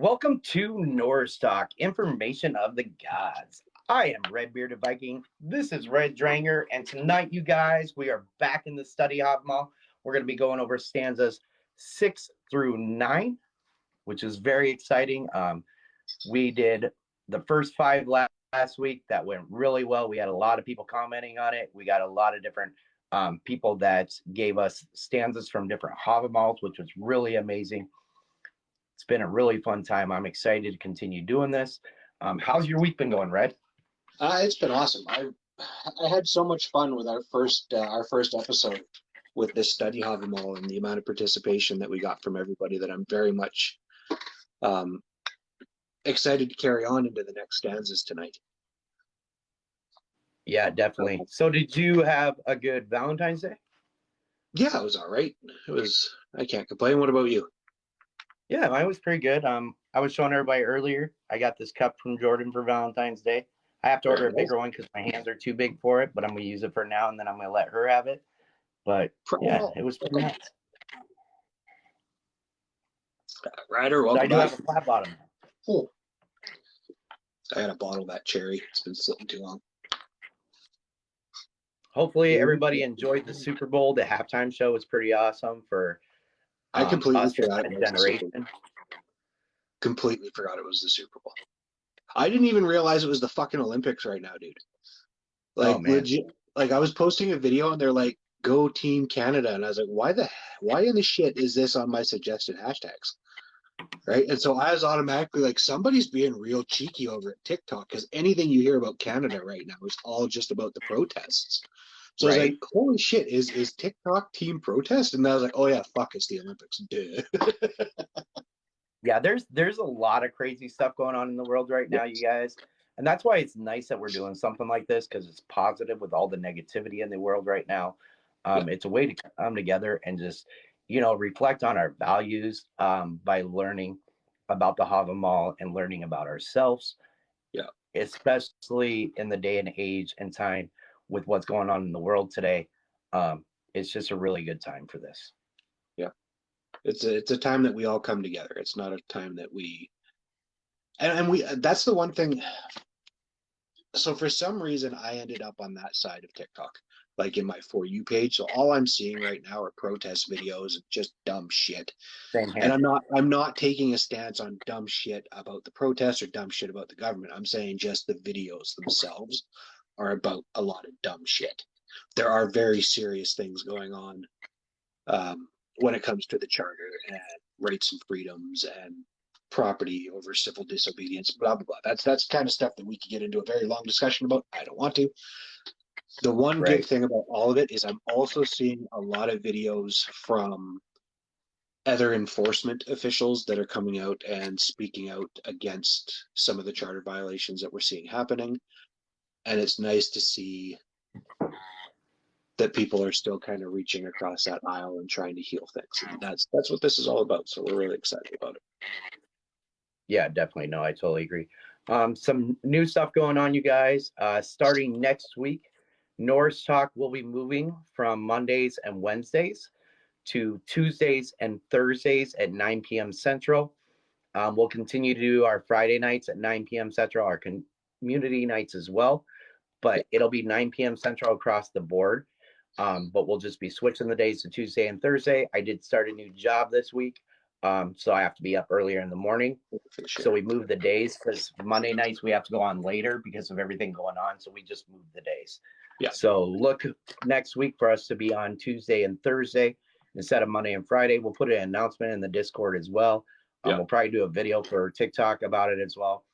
Welcome to Norse Talk, information of the gods. I am Redbeard Viking. This is Red Dranger, and tonight, you guys, we are back in the study Havamal. We're going to be going over stanzas 6 through 9, which is very exciting. We did the first 5 last week. That went really well. We had a lot of people commenting on it. We got a lot of different people that gave us stanzas from different Havamals, which was really amazing. It's been a really fun time. I'm excited to continue doing this. How's your week been going, Red? It's been awesome. I had so much fun with our first episode with this study Havamal and the amount of participation that we got from everybody that I'm very much excited to carry on into the next stanzas tonight. Yeah, definitely. So did you have a good Valentine's Day? Yeah, it was all right. I can't complain. What about you? Yeah, mine was pretty good. I was showing everybody earlier. I got this cup from Jordan for Valentine's Day. I have to order a bigger one because my hands are too big for it, but I'm going to use it for now, and then I'm going to let her have it. But yeah, it was pretty nice. Ryder, welcome I do have a flat bottom. Oh. I got to bottle that cherry. It's been sitting too long. Hopefully everybody enjoyed the Super Bowl. The halftime show was pretty awesome for I completely forgot it was generation. Completely forgot it was the Super Bowl. I didn't even realize it was the fucking Olympics right now, dude. Like, legit. Like, I was posting a video and they're like, "Go Team Canada," and I was like, why in the shit is this on my suggested hashtags? Right? And so I was automatically like, somebody's being real cheeky over at TikTok because anything you hear about Canada right now is all just about the protests. So I was like, holy shit, is TikTok team protest? And I was like, oh yeah, fuck, it's the Olympics. Duh. Yeah, there's a lot of crazy stuff going on in the world right now, you guys. And that's why it's nice that we're doing something like this, because it's positive with all the negativity in the world right now. It's a way to come together and just, reflect on our values by learning about the Havamal and learning about ourselves. Yeah. Especially in the day and age and time with what's going on in the world today. It's just a really good time for this. Yeah. It's a time that we all come together. It's not a time that we that's the one thing. So for some reason I ended up on that side of TikTok, like in my For You page. So all I'm seeing right now are protest videos and just dumb shit. Same here. And I'm not taking a stance on dumb shit about the protests or dumb shit about the government. I'm saying just the videos themselves are about a lot of dumb shit. There are very serious things going on when it comes to the charter and rights and freedoms and property over civil disobedience, blah, blah, blah. That's kind of stuff that we could get into a very long discussion about. I don't want to. The one good thing about all of it is I'm also seeing a lot of videos from other enforcement officials that are coming out and speaking out against some of the charter violations that we're seeing happening. And it's nice to see that people are still kind of reaching across that aisle and trying to heal things. And that's what this is all about. So we're really excited about it. Yeah, definitely. No, I totally agree. Some new stuff going on, you guys. Starting next week, Norse Talk will be moving from Mondays and Wednesdays to Tuesdays and Thursdays at 9 p.m. Central. We'll continue to do our Friday nights at 9 p.m. Central, our community nights as well, but it'll be 9 p.m. Central across the board. But we'll just be switching the days to Tuesday and Thursday. I did start a new job this week, so I have to be up earlier in the morning. Sure. So we moved the days because Monday nights we have to go on later because of everything going on. So we just moved the days. Yeah. So look next week for us to be on Tuesday and Thursday instead of Monday and Friday. We'll put an announcement in the Discord as well. We'll probably do a video for TikTok about it as well.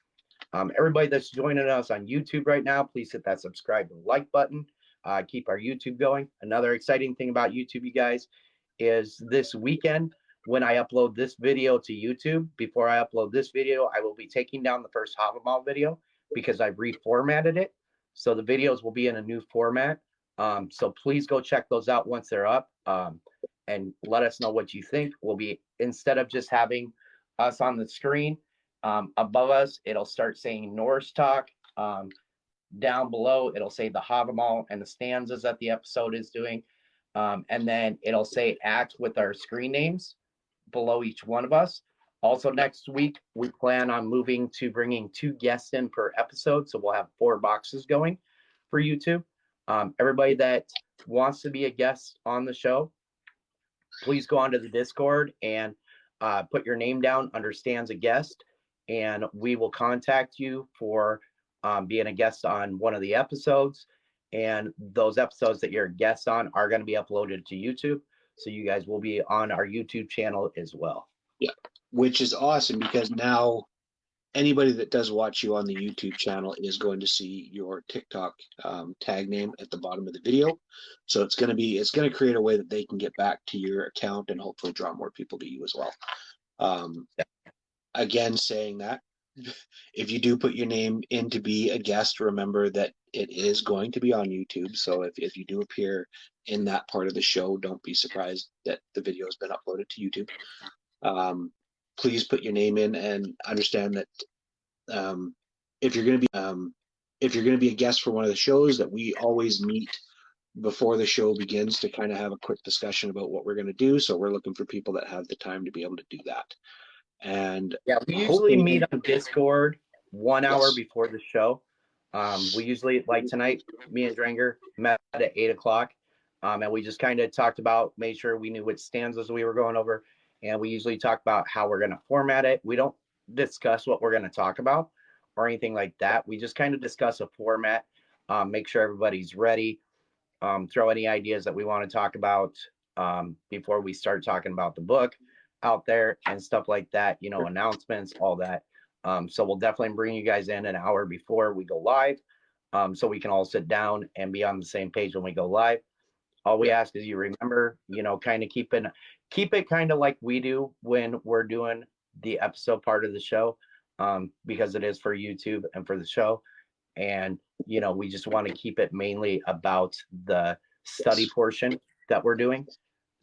Everybody that's joining us on YouTube right now, please hit that subscribe and like button. Keep our YouTube going. Another exciting thing about YouTube, you guys, is this weekend when I upload this video to YouTube, before I upload this video, I will be taking down the first Havamal video because I've reformatted it. So the videos will be in a new format. So please go check those out once they're up and let us know what you think. We'll be, instead of just having us on the screen, above us, it'll start saying Norse Talk. Down below, it'll say the Havamal and the stanzas that the episode is doing. And then it'll say act with our screen names below each one of us. Also, next week, we plan on moving to bringing 2 guests in per episode. So we'll have 4 boxes going for YouTube. Everybody that wants to be a guest on the show, please go onto the Discord and put your name down under Stanza guest, and we will contact you for being a guest on one of the episodes. And those episodes that you're a guest on are going to be uploaded to YouTube. So you guys will be on our YouTube channel as well. Yeah, which is awesome because now anybody that does watch you on the YouTube channel is going to see your TikTok tag name at the bottom of the video. So it's going to create a way that they can get back to your account and hopefully draw more people to you as well. Again, saying that, if you do put your name in to be a guest, remember that it is going to be on YouTube. So if you do appear in that part of the show, don't be surprised that the video has been uploaded to YouTube. Please put your name in and understand that if you're going to be a guest for one of the shows, that we always meet before the show begins to kind of have a quick discussion about what we're going to do. So we're looking for people that have the time to be able to do that. And yeah, we usually meet on Discord 1 hour before the show. We usually, like tonight, me and Dranger met at 8 o'clock. And we just kind of talked about, made sure we knew which stanzas we were going over. And we usually talk about how we're going to format it. We don't discuss what we're going to talk about or anything like that. We just kind of discuss a format, make sure everybody's ready, throw any ideas that we want to talk about before we start talking about the book out there and stuff like that, announcements, all that. So we'll definitely bring you guys in an hour before we go live, so we can all sit down and be on the same page when we go live. All we ask is you remember, kind of keep it kind of like we do when we're doing the episode part of the show, because it is for YouTube and for the show. And, we just want to keep it mainly about the study portion that we're doing.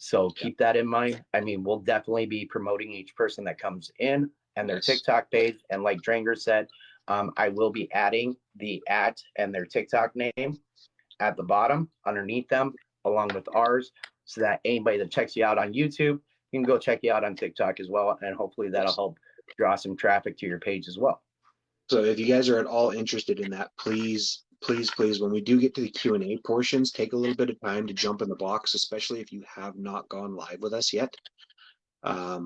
So keep that in mind. I mean, we'll definitely be promoting each person that comes in and their TikTok page. And like Dranger said, I will be adding the @ and their TikTok name at the bottom underneath them, along with ours, so that anybody that checks you out on YouTube, you can go check you out on TikTok as well. And hopefully that'll help draw some traffic to your page as well. So if you guys are at all interested in that, please, when we do get to the Q&A portions, take a little bit of time to jump in the box, especially if you have not gone live with us yet. A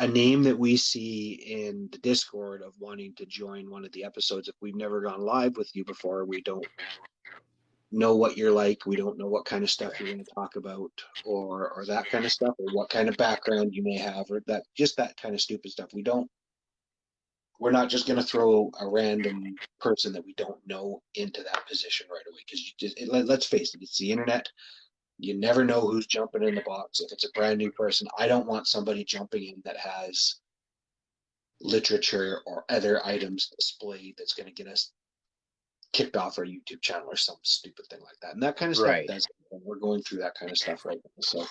name that we see in the Discord of wanting to join one of the episodes, if we've never gone live with you before, we don't know what you're like, we don't know what kind of stuff you're going to talk about, or that kind of stuff, or what kind of background you may have, or that kind of stupid stuff. We're not just going to throw a random person that we don't know into that position right away, because let's face it, it's the internet. You never know who's jumping in the box. If it's a brand new person, I don't want somebody jumping in that has literature or other items displayed that's going to get us kicked off our YouTube channel or some stupid thing like that. And that kind of stuff does. We're going through that kind of stuff right now. So,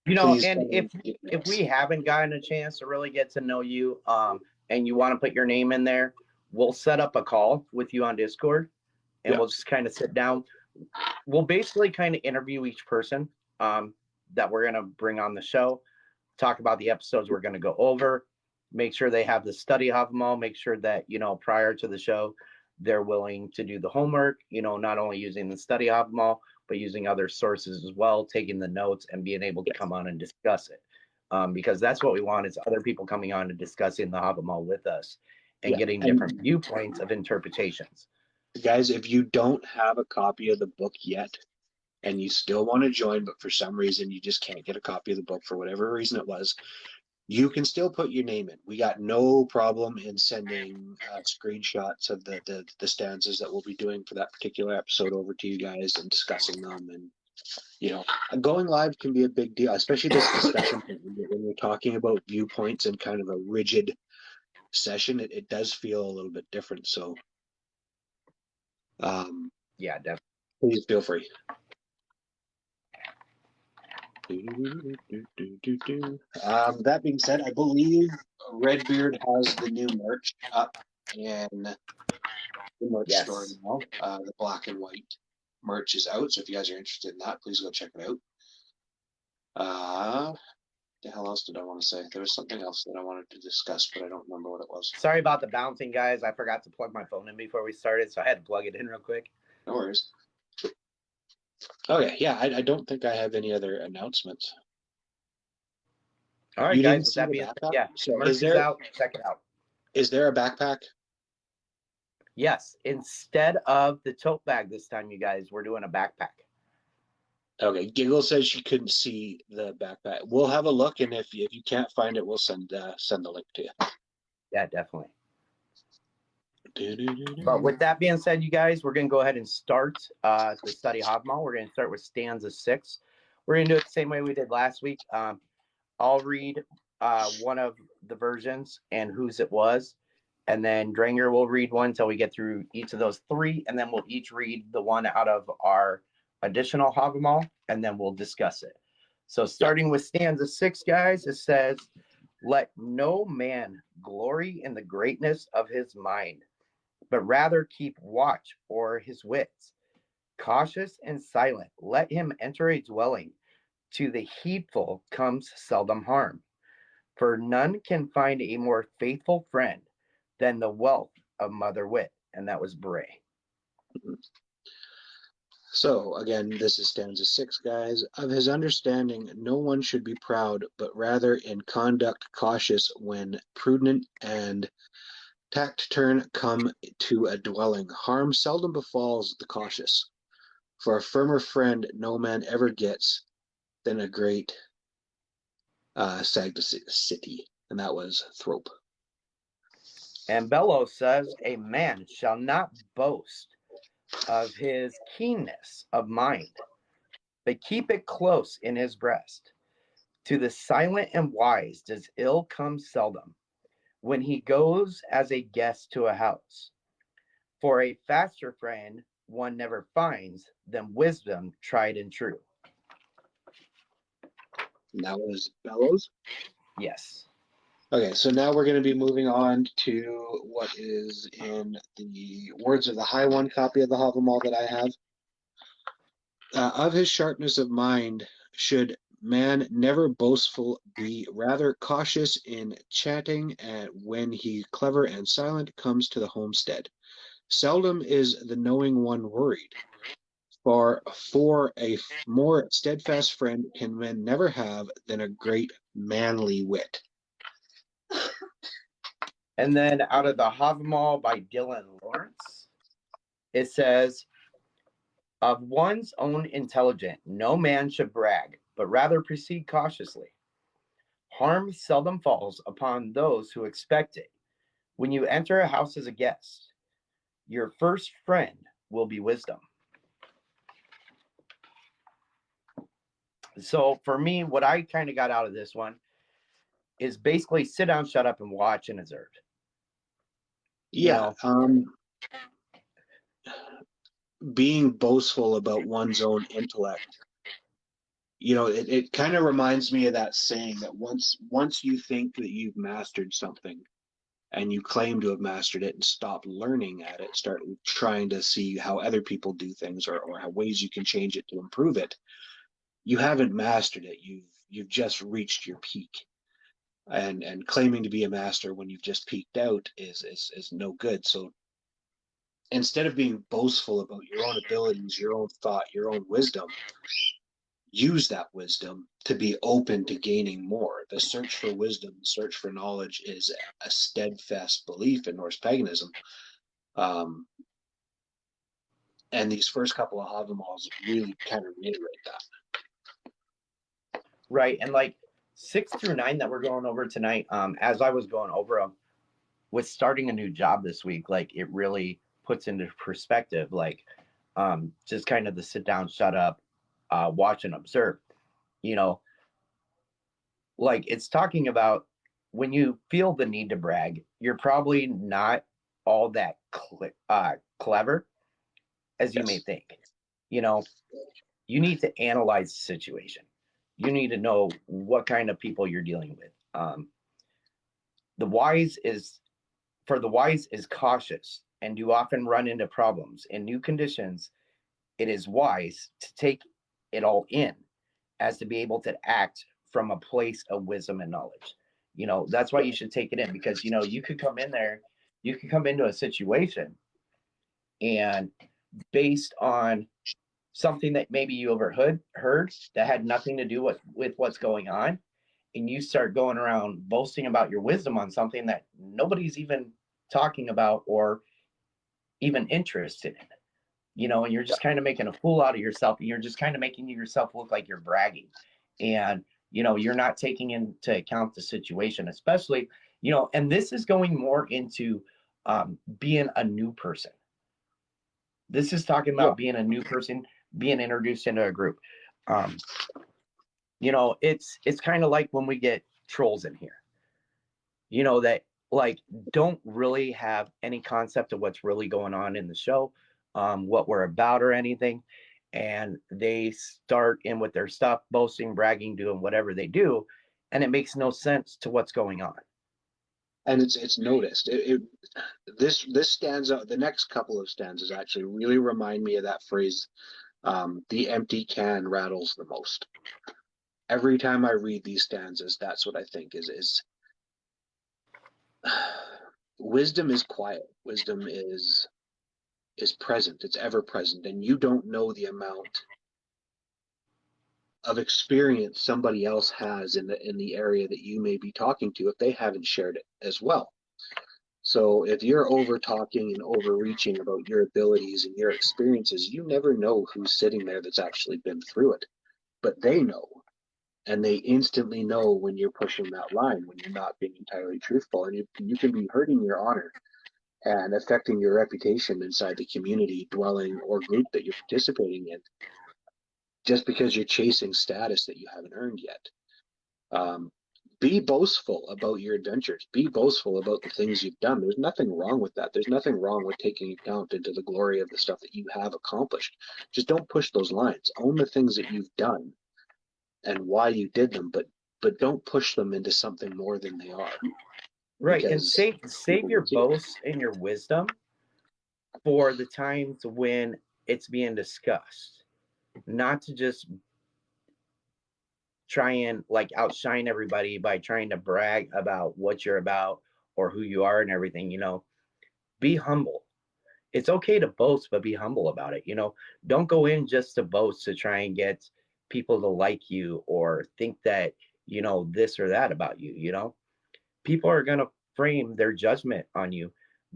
and if we haven't gotten a chance to really get to know you, and you want to put your name in there, we'll set up a call with you on Discord, and we'll just kind of sit down. We'll basically kind of interview each person that we're going to bring on the show, talk about the episodes we're going to go over, make sure they have the study Havamal, make sure that, prior to the show, they're willing to do the homework, not only using the study Havamal, but using other sources as well, taking the notes and being able to come on and discuss it. Because that's what we want, is other people coming on and discussing the Havamal with us and getting different viewpoints of interpretations. Guys, if you don't have a copy of the book yet and you still want to join, but for some reason you just can't get a copy of the book for whatever reason it was, you can still put your name in. We got no problem in sending screenshots of the stanzas that we'll be doing for that particular episode over to you guys and discussing them. And going live can be a big deal, especially this discussion when we're talking about viewpoints and kind of a rigid session. It does feel a little bit different. So definitely. Please feel free. That being said, I believe Redbeard has the new merch up in the merch store now. The black and white merch is out, so if you guys are interested in that, please go check it out. The hell else did I want to say? There was something else that I wanted to discuss, but I don't remember what it was. Sorry about the bouncing, guys. I forgot to plug my phone in before we started, so I had to plug it in real quick. No worries. Okay, yeah, I don't think I have any other announcements. All right, You guys. didn't With see that the being said, backpack? yeah, So merch is out. Check it out. is there a backpack? Yes, instead of the tote bag this time, you guys, we're doing a backpack. Okay, Giggle says she couldn't see the backpack. We'll have a look, and if you can't find it, we'll send the link to you. Yeah, definitely. But with that being said, you guys, we're going to go ahead and start the study Havamal. We're going to start with stanza 6. We're going to do it the same way we did last week. I'll read one of the versions and whose it was. And then Dranger will read one until we get through each of those 3. And then we'll each read the one out of our additional Havamal, and then we'll discuss it. So starting with stanza 6, guys, it says, "Let no man glory in the greatness of his mind, but rather keep watch o'er his wits. Cautious and silent, let him enter a dwelling. To the heedful comes seldom harm. For none can find a more faithful friend than the wealth of Mother Wit." And that was Bray. So again, this is stanza 6, guys. "Of his understanding no one should be proud, but rather in conduct cautious, when prudent and taciturn come to a dwelling. Harm seldom befalls the cautious, for a firmer friend no man ever gets than a great sagacity." And that was Thrope. And Bello says, "A man shall not boast of his keenness of mind, but keep it close in his breast. To the silent and wise does ill come seldom, when he goes as a guest to a house. For a faster friend one never finds than wisdom tried and true." And that was Bellows. Yes. Okay, so now we're going to be moving on to what is in the Words of the High One copy of the Havamal that I have. "Of his sharpness of mind should man never boastful be, rather cautious in chatting, and when he clever and silent comes to the homestead. Seldom is the knowing one worried, for a more steadfast friend can men never have than a great manly wit." And then out of the Havamal by Dylan Lawrence, it says, "Of one's own intelligence no man should brag, but rather proceed cautiously. Harm seldom falls upon those who expect it. When you enter a house as a guest, your first friend will be wisdom." So for me, what I kind of got out of this one is basically sit down, shut up, and watch and observe. Yeah, being boastful about one's own intellect. It kind of reminds me of that saying that once you think that you've mastered something and you claim to have mastered it, and stop learning at it, start trying to see how other people do things, or how ways you can change it to improve it, you haven't mastered it. You've just reached your peak. And claiming to be a master when you've just peaked out is no good. So instead of being boastful about your own abilities, your own thought, your own wisdom, use that wisdom to be open to gaining more. The search for wisdom, the search for knowledge is a steadfast belief in Norse paganism. And these first couple of Havamals really kind of reiterate that. Right. And like 6 through 9 that we're going over tonight, as I was going over them, with starting a new job this week, like it really puts into perspective, like just kind of the sit down, shut up, watch and observe. Like it's talking about when you feel the need to brag, you're probably not all that clever as you may think. You need to analyze the situation. You need to know what kind of people you're dealing with. The wise is cautious and do often run into problems. In new conditions, it is wise to take it all in, as to be able to act from a place of wisdom and knowledge. That's why you should take it in, because you could come in there, you could come into a situation, and based on something that maybe you heard that had nothing to do with what's going on, and you start going around boasting about your wisdom on something that nobody's even talking about or even interested in, and you're just kind of making a fool out of yourself, and you're just kind of making yourself look like you're bragging, and you're not taking into account the situation, especially, and this is going more into being a new person. This is talking about being a new person, being introduced into a group. It's kind of like when we get trolls in here, that like don't really have any concept of what's really going on in the show, what we're about or anything. And they start in with their stuff, boasting, bragging, doing whatever they do. And it makes no sense to what's going on. And it's noticed. This stanza, the next couple of stanzas actually really remind me of that phrase, the empty can rattles the most. Every time I read these stanzas, that's what I think is wisdom is quiet. Wisdom is present. It's ever present, and you don't know the amount of experience somebody else has in the area that you may be talking to if they haven't shared it as well. So if you're over talking and overreaching about your abilities and your experiences, you never know who's sitting there that's actually been through it. But they know, and they instantly know when you're pushing that line, when you're not being entirely truthful, and you can be hurting your honor and affecting your reputation inside the community, dwelling, or group that you're participating in, just because you're chasing status that you haven't earned yet. Be boastful about your adventures. Be boastful about the things you've done. There's nothing wrong with that. There's nothing wrong with taking account into the glory of the stuff that you have accomplished. Just don't push those lines. Own the things that you've done and why you did them, but don't push them into something more than they are. Right, and save your boast and your wisdom for the times when it's being discussed, not to just try and like outshine everybody by trying to brag about what you're about or who you are and everything. Be humble. It's okay to boast, but be humble about it. Don't go in just to boast to try and get people to like you or think that this or that about you. People are going to frame their judgment on you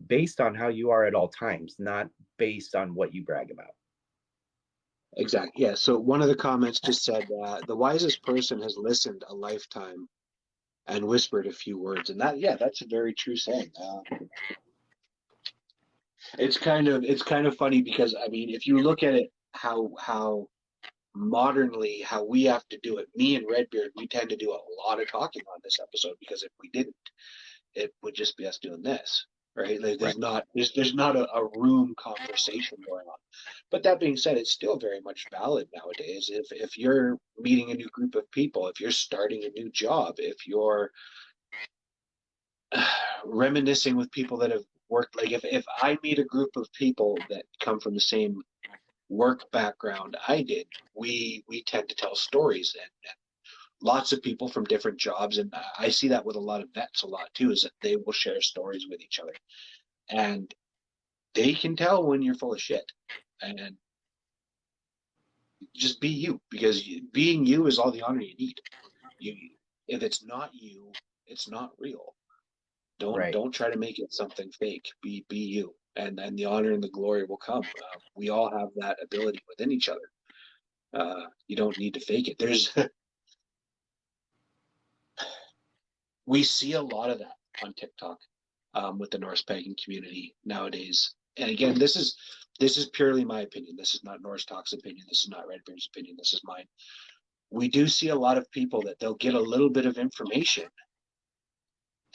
based on how you are at all times, not based on what you brag about. Exactly. Yeah. So one of the comments just said, the wisest person has listened a lifetime and whispered a few words. And that's a very true saying. It's kind of funny because, I mean, if you look at it, how modernly, how we have to do it, me and Redbeard, we tend to do a lot of talking on this episode, because if we didn't, it would just be us doing this. Right? Like there's not a room conversation going on. But that being said, it's still very much valid nowadays. If you're meeting a new group of people, if you're starting a new job, if you're reminiscing with people that have worked, like if I meet a group of people that come from the same work background I did, we tend to tell stories, and lots of people from different jobs, and I see that with a lot of vets a lot too, is that they will share stories with each other, and they can tell when you're full of shit. And just be you, because being you is all the honor you need. If it's not you, it's not real. Don't try to make it something fake. Be you, and the honor and the glory will come. We all have that ability within each other. You don't need to fake it. We see a lot of that on TikTok, with the Norse pagan community nowadays. And again, this is purely my opinion. This is not Norse Talk's opinion. This is not Redbeard's opinion. This is mine. We do see a lot of people that they'll get a little bit of information,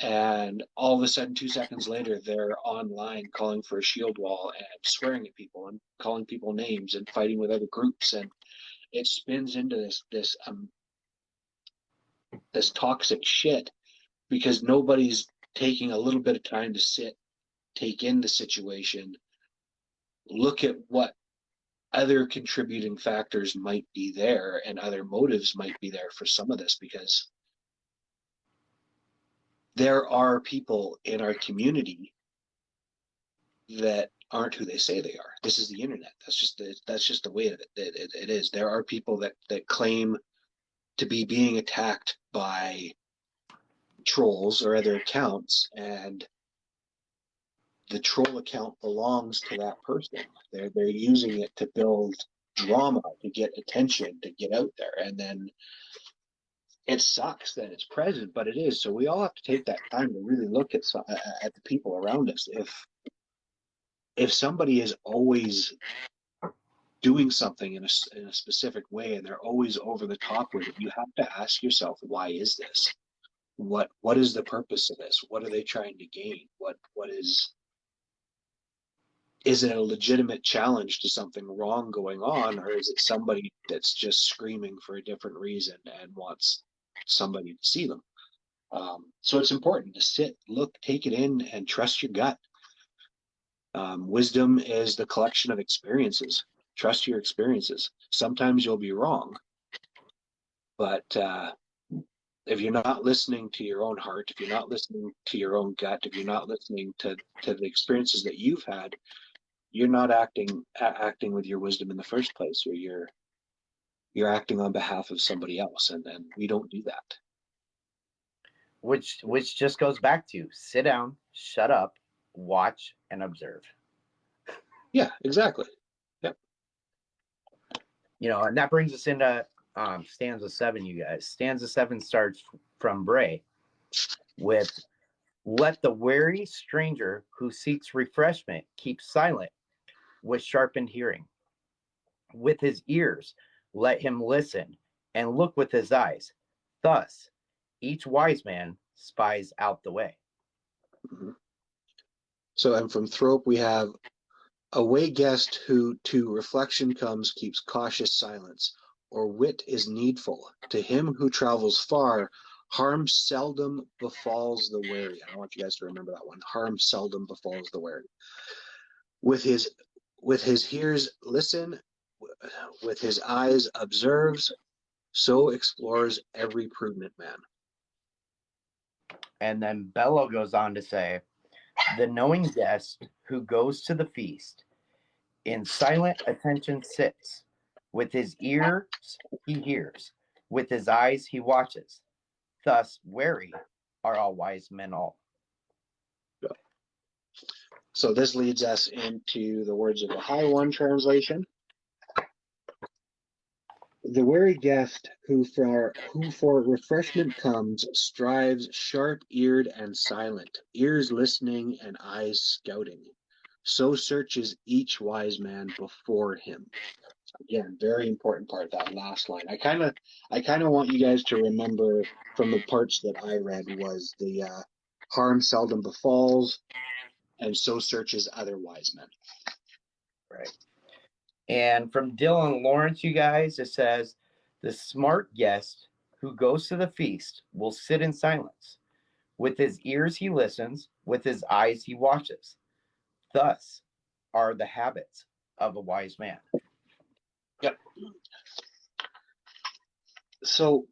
and all of a sudden 2 seconds later they're online calling for a shield wall and swearing at people and calling people names and fighting with other groups, and it spins into this toxic shit, because nobody's taking a little bit of time to sit, take in the situation, look at what other contributing factors might be there and other motives might be there for some of this, because there are people in our community that aren't who they say they are. This is the internet. That's just the way of it is. There are people that claim to be being attacked by trolls or other accounts, and the troll account belongs to that person. They're using it to build drama, to get attention, to get out there, and then it sucks that it's present, but it is. So we all have to take that time to really look at the people around us. If somebody is always doing something in a specific way and they're always over the top with it, you have to ask yourself, why is this? What is the purpose of this? What are they trying to gain? What is it a legitimate challenge to something wrong going on, or is it somebody that's just screaming for a different reason and wants somebody to see them? So it's important to sit, look, take it in, and trust your gut. Wisdom is the collection of experiences. Trust your experiences. Sometimes you'll be wrong, but if you're not listening to your own heart, if you're not listening to your own gut, if you're not listening to the experiences that you've had, you're not acting with your wisdom in the first place, or you're acting on behalf of somebody else, and we don't do that. Which just goes back to sit down, shut up, watch, and observe. Yeah, exactly. Yep. And that brings us into stanza 7, you guys. Stanza 7 starts from Bray with, let the wary stranger who seeks refreshment keep silent with sharpened hearing. With his ears, let him listen and look with his eyes. Thus, each wise man spies out the way. Mm-hmm. So, and from Thrope, we have, a way guest who to reflection comes keeps cautious silence, or wit is needful. To him who travels far, harm seldom befalls the wary. I want you guys to remember that one. Harm seldom befalls the wary. With his ears listen, with his eyes observes, so explores every prudent man. And then Bello goes on to say, the knowing guest who goes to the feast in silent attention sits. With his ears he hears, with his eyes he watches. Thus wary are all wise men all. So this leads us into the words of the High One translation. The wary guest who for refreshment comes strives sharp-eared and silent, ears listening and eyes scouting. So searches each wise man before him. Again, very important part, that last line. I kind of want you guys to remember from the parts that I read was the harm seldom befalls, and so searches other wise men. Right. And from Dylan Lawrence, you guys, it says, the smart guest who goes to the feast will sit in silence. With his ears he listens, with his eyes he watches. Thus are the habits of a wise man. Yep. So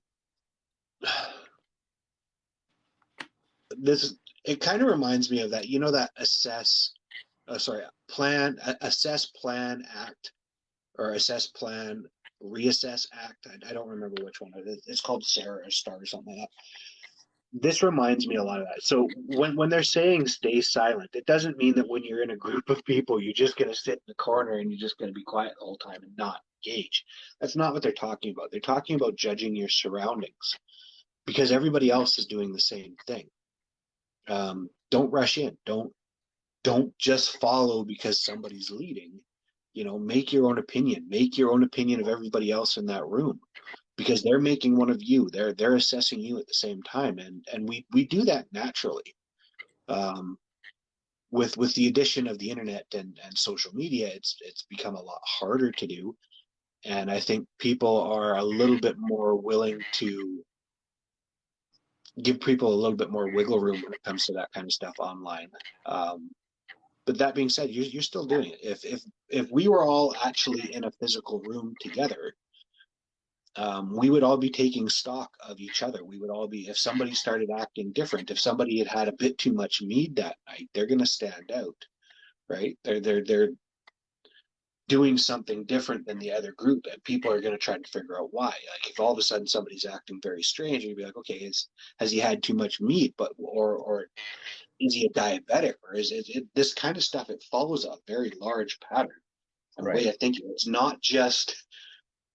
it kind of reminds me of that, that assess, plan, act, or assess, plan, reassess, act. I don't remember which one. It's called Sarah or Star or something like that. This reminds me a lot of that. So when they're saying stay silent, it doesn't mean that when you're in a group of people, you're just going to sit in the corner and you're just going to be quiet the whole time and not engage. That's not what they're talking about. They're talking about judging your surroundings, because everybody else is doing the same thing. Don't rush in. Don't just follow because somebody's leading. Make your own opinion. Make your own opinion of everybody else in that room, because they're making one of you. They're assessing you at the same time, and we do that naturally. With the addition of the internet and social media, it's become a lot harder to do, and I think people are a little bit more willing to give people a little bit more wiggle room when it comes to that kind of stuff online. But that being said, you're still doing it. If we were all actually in a physical room together, we would all be taking stock of each other. We would all be, if somebody started acting different, if somebody had a bit too much mead that night, they're going to stand out, right? They're doing something different than the other group, and people are going to try to figure out why. Like if all of a sudden somebody's acting very strange, you'd be like, okay, has he had too much meat, but or is he a diabetic, or is it this kind of stuff? It follows a very large pattern and Right. way of thinking. It's not just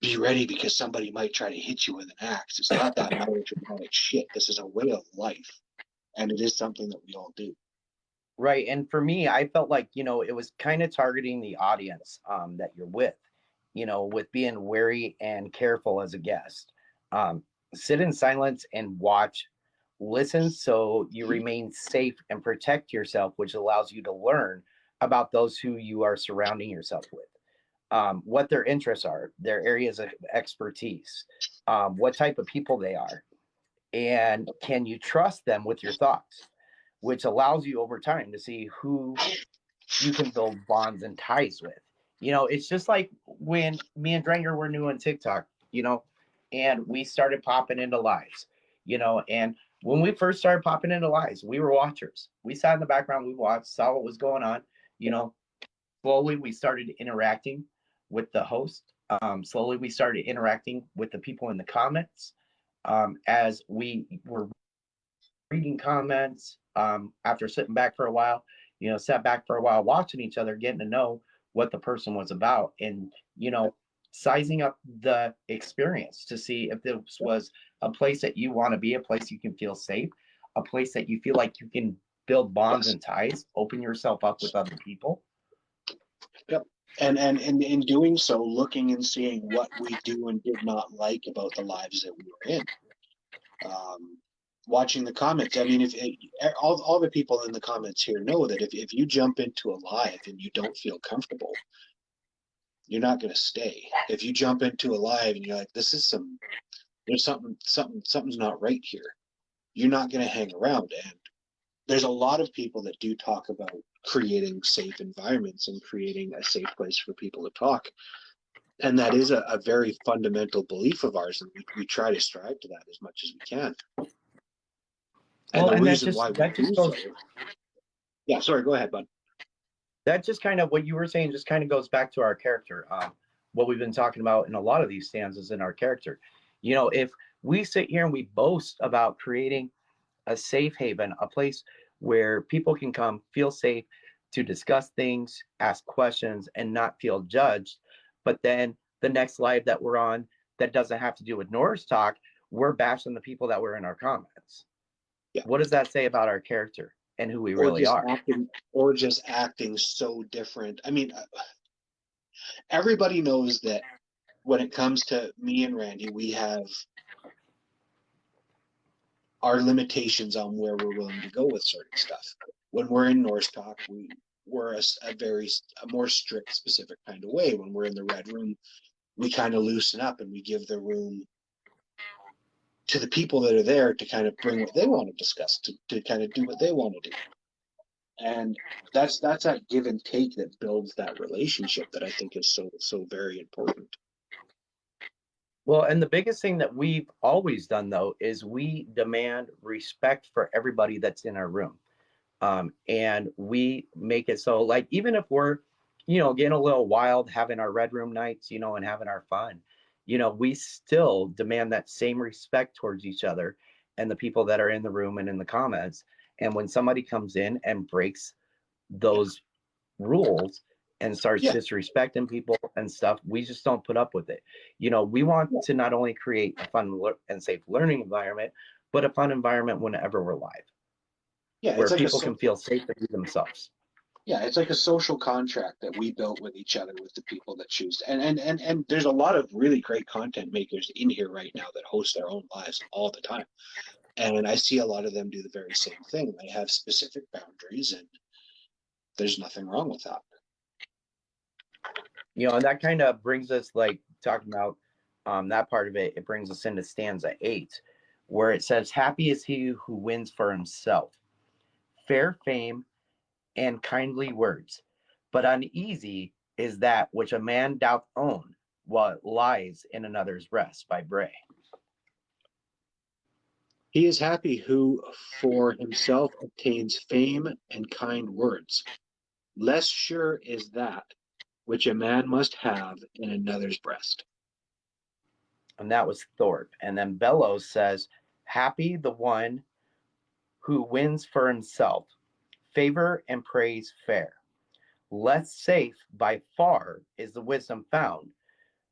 be ready because somebody might try to hit you with an axe. It's not that melodramatic shit. This is a way of life, and it is something that we all do. Right. And for me, I felt like, it was kind of targeting the audience that you're with, with being wary and careful as a guest. Sit in silence and watch, listen so you remain safe and protect yourself, which allows you to learn about those who you are surrounding yourself with, what their interests are, their areas of expertise, what type of people they are, and can you trust them with your thoughts, which allows you over time to see who you can build bonds and ties with. It's just like when me and Dranger were new on TikTok, and we started popping into lives, and when we first started popping into lives, we were watchers. We sat in the background, we watched, saw what was going on, you know, slowly we started interacting with the host. Slowly we started interacting with the people in the comments. As we were reading comments, after sitting back for a while, sat back for a while watching each other, getting to know what the person was about, and sizing up the experience to see if this was a place that you want to be, a place you can feel safe, a place that you feel like you can build bonds Yes. and ties, open yourself up with other people. Yep. And in doing so, looking and seeing what we do and did not like about the lives that we were in. Um, Watching the comments. I mean, if all the people in the comments here know that if you jump into a live and you don't feel comfortable, you're not going to stay. If you jump into a live and you're like, this is there's something's not right here, you're not going to hang around. And there's a lot of people that do talk about creating safe environments and creating a safe place for people to talk. And that is a very fundamental belief of ours. And we try to strive to that as much as we can. And Well, the and that reason just why we that do just so, goes yeah, sorry, go ahead, bud. that just kind of what you were saying just kind of goes back to our character. What we've been talking about in a lot of these stanzas in our character. If we sit here and we boast about creating a safe haven, a place where people can come, feel safe to discuss things, ask questions, and not feel judged. But then the next live that we're on that doesn't have to do with Norse talk, we're bashing the people that were in our comments. Yeah. What does that say about our character and who we Or really just are? acting, or just acting so different. I mean, everybody knows that when it comes to me and Randy, we have our limitations on where we're willing to go with certain stuff. When we're in Norse talk, we're a more strict, specific kind of way. When we're in the red room, we kind of loosen up and we give the room to the people that are there to kind of bring what they want to discuss, to kind of do what they want to do. And that's that give and take that builds that relationship that I think is so very important. Well, and the biggest thing that we've always done, though, is we demand respect for everybody that's in our room. And we make it so, like, even if we're, getting a little wild, having our red room nights, and having our fun, we still demand that same respect towards each other and the people that are in the room and in the comments. And when somebody comes in and breaks those rules and starts Yeah, disrespecting people and stuff, we just don't put up with it. We want yeah, to not only create a fun and safe learning environment, but a fun environment whenever we're live, yeah. where people can feel safe to be themselves. Yeah, it's like a social contract that we built with each other, with the people that choose. And there's a lot of really great content makers in here right now that host their own lives all the time. And I see a lot of them do the very same thing. They have specific boundaries, and there's nothing wrong with that. And that kind of brings us, like, talking about that part of it, it brings us into stanza 8, where it says, happy is he who wins for himself. Fair fame and kindly words, but uneasy is that which a man doth own, what lies in another's breast. By Bray. He is happy who for himself obtains fame and kind words. Less sure is that which a man must have in another's breast. And that was Thorpe. And then Bellows says, happy the one who wins for himself favor and praise fair. Less safe by far is the wisdom found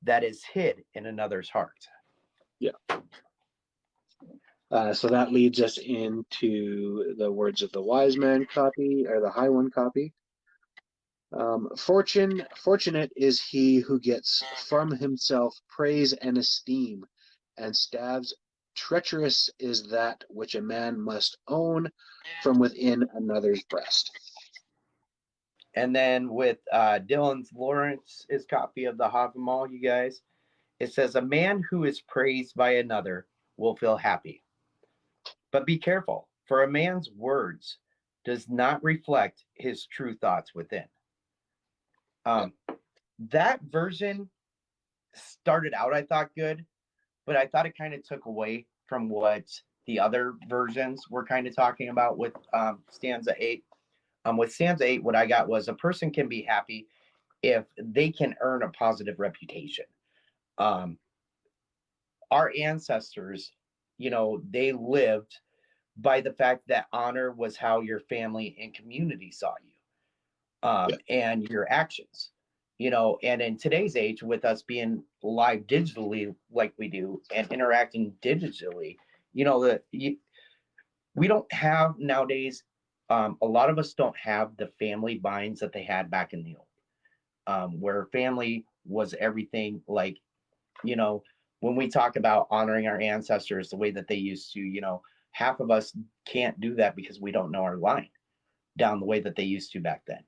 that is hid in another's heart. Yeah. So that leads us into the words of the wise man copy, or the high one copy. Fortunate is he who gets from himself praise and esteem, and stabs. Treacherous is that which a man must own from within another's breast. And then with Dylan's Lawrence's copy of the Havamal, you guys, it says, a man who is praised by another will feel happy. But be careful, for a man's words does not reflect his true thoughts within. That version started out, I thought, good, but I thought it kind of took away from what the other versions were kind of talking about with stanza 8. With stanza 8, what I got was a person can be happy if they can earn a positive reputation. Our ancestors, they lived by the fact that honor was how your family and community saw you, and your actions. And in today's age, with us being live digitally like we do and interacting digitally, we don't have nowadays. A lot of us don't have the family binds that they had back in the old, where family was everything. Like, when we talk about honoring our ancestors the way that they used to, half of us can't do that because we don't know our line down the way that they used to back then.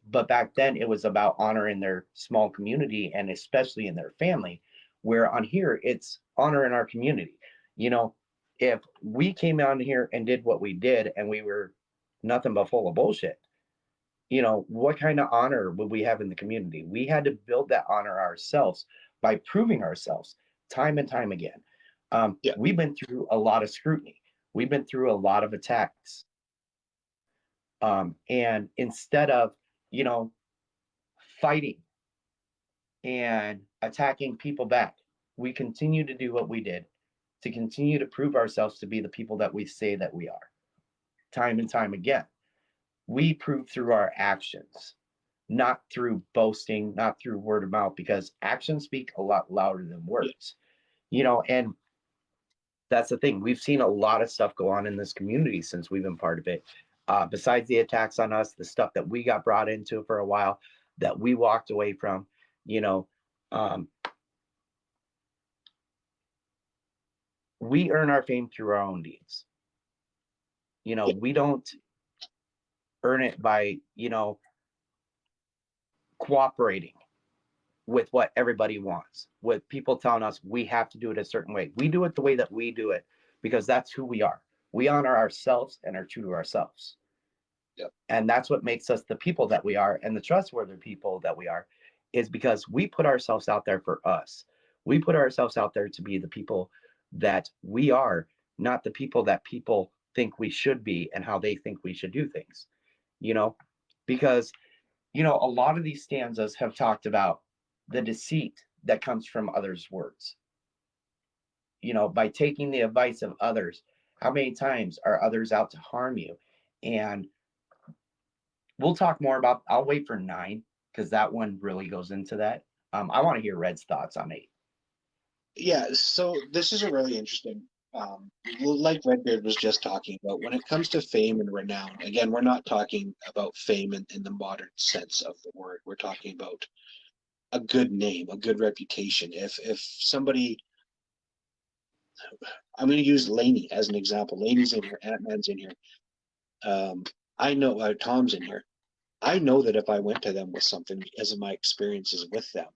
But back then, it was about honoring their small community and especially in their family. Where on here, it's honoring our community. If we came on here and did what we did and we were nothing but full of bullshit, what kind of honor would we have in the community? We had to build that honor ourselves by proving ourselves time and time again. Yeah. We've been through a lot of scrutiny. We've been through a lot of attacks. And instead of, fighting and attacking people back, we continue to do what we did to continue to prove ourselves to be the people that we say that we are. Time and time again, we prove through our actions, not through boasting, not through word of mouth, because actions speak a lot louder than words, and that's the thing. We've seen a lot of stuff go on in this community since we've been part of it. Besides the attacks on us, the stuff that we got brought into for a while that we walked away from, we earn our fame through our own deeds. We don't earn it by, cooperating with what everybody wants, with people telling us we have to do it a certain way. We do it the way that we do it because that's who we are. We honor ourselves and are true to ourselves. Yep. And that's what makes us the people that we are and the trustworthy people that we are, is because we put ourselves out there for us. We put ourselves out there to be the people that we are, not the people that people think we should be and how they think we should do things, because, a lot of these stanzas have talked about the deceit that comes from others' words. By taking the advice of others, how many times are others out to harm you? And we'll talk more about, I'll wait for 9 because that one really goes into that. I want to hear Red's thoughts on 8. Yeah, so this is a really interesting, like Redbeard was just talking about, when it comes to fame and renown, again, we're not talking about fame in the modern sense of the word. We're talking about a good name, a good reputation. If somebody, I'm going to use Lainey as an example. Lainey's in here, Ant-Man's in here. I know Tom's in here. I know that if I went to them with something because of my experiences with them,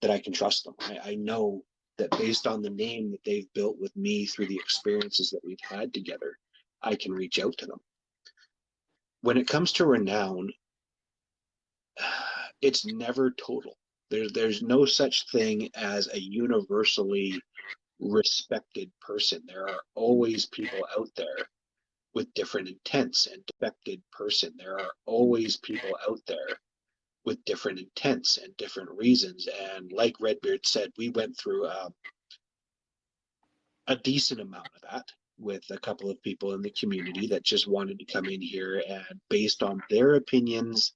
that I can trust them. I know that based on the name that they've built with me through the experiences that we've had together, I can reach out to them. when it comes to renown, it's never total. There's no such thing as a universally respected person. There are always people out there with different intents and respected person. There are always people out there with different intents and different reasons. And like Redbeard said, we went through a decent amount of that with a couple of people in the community that just wanted to come in here and based on their opinions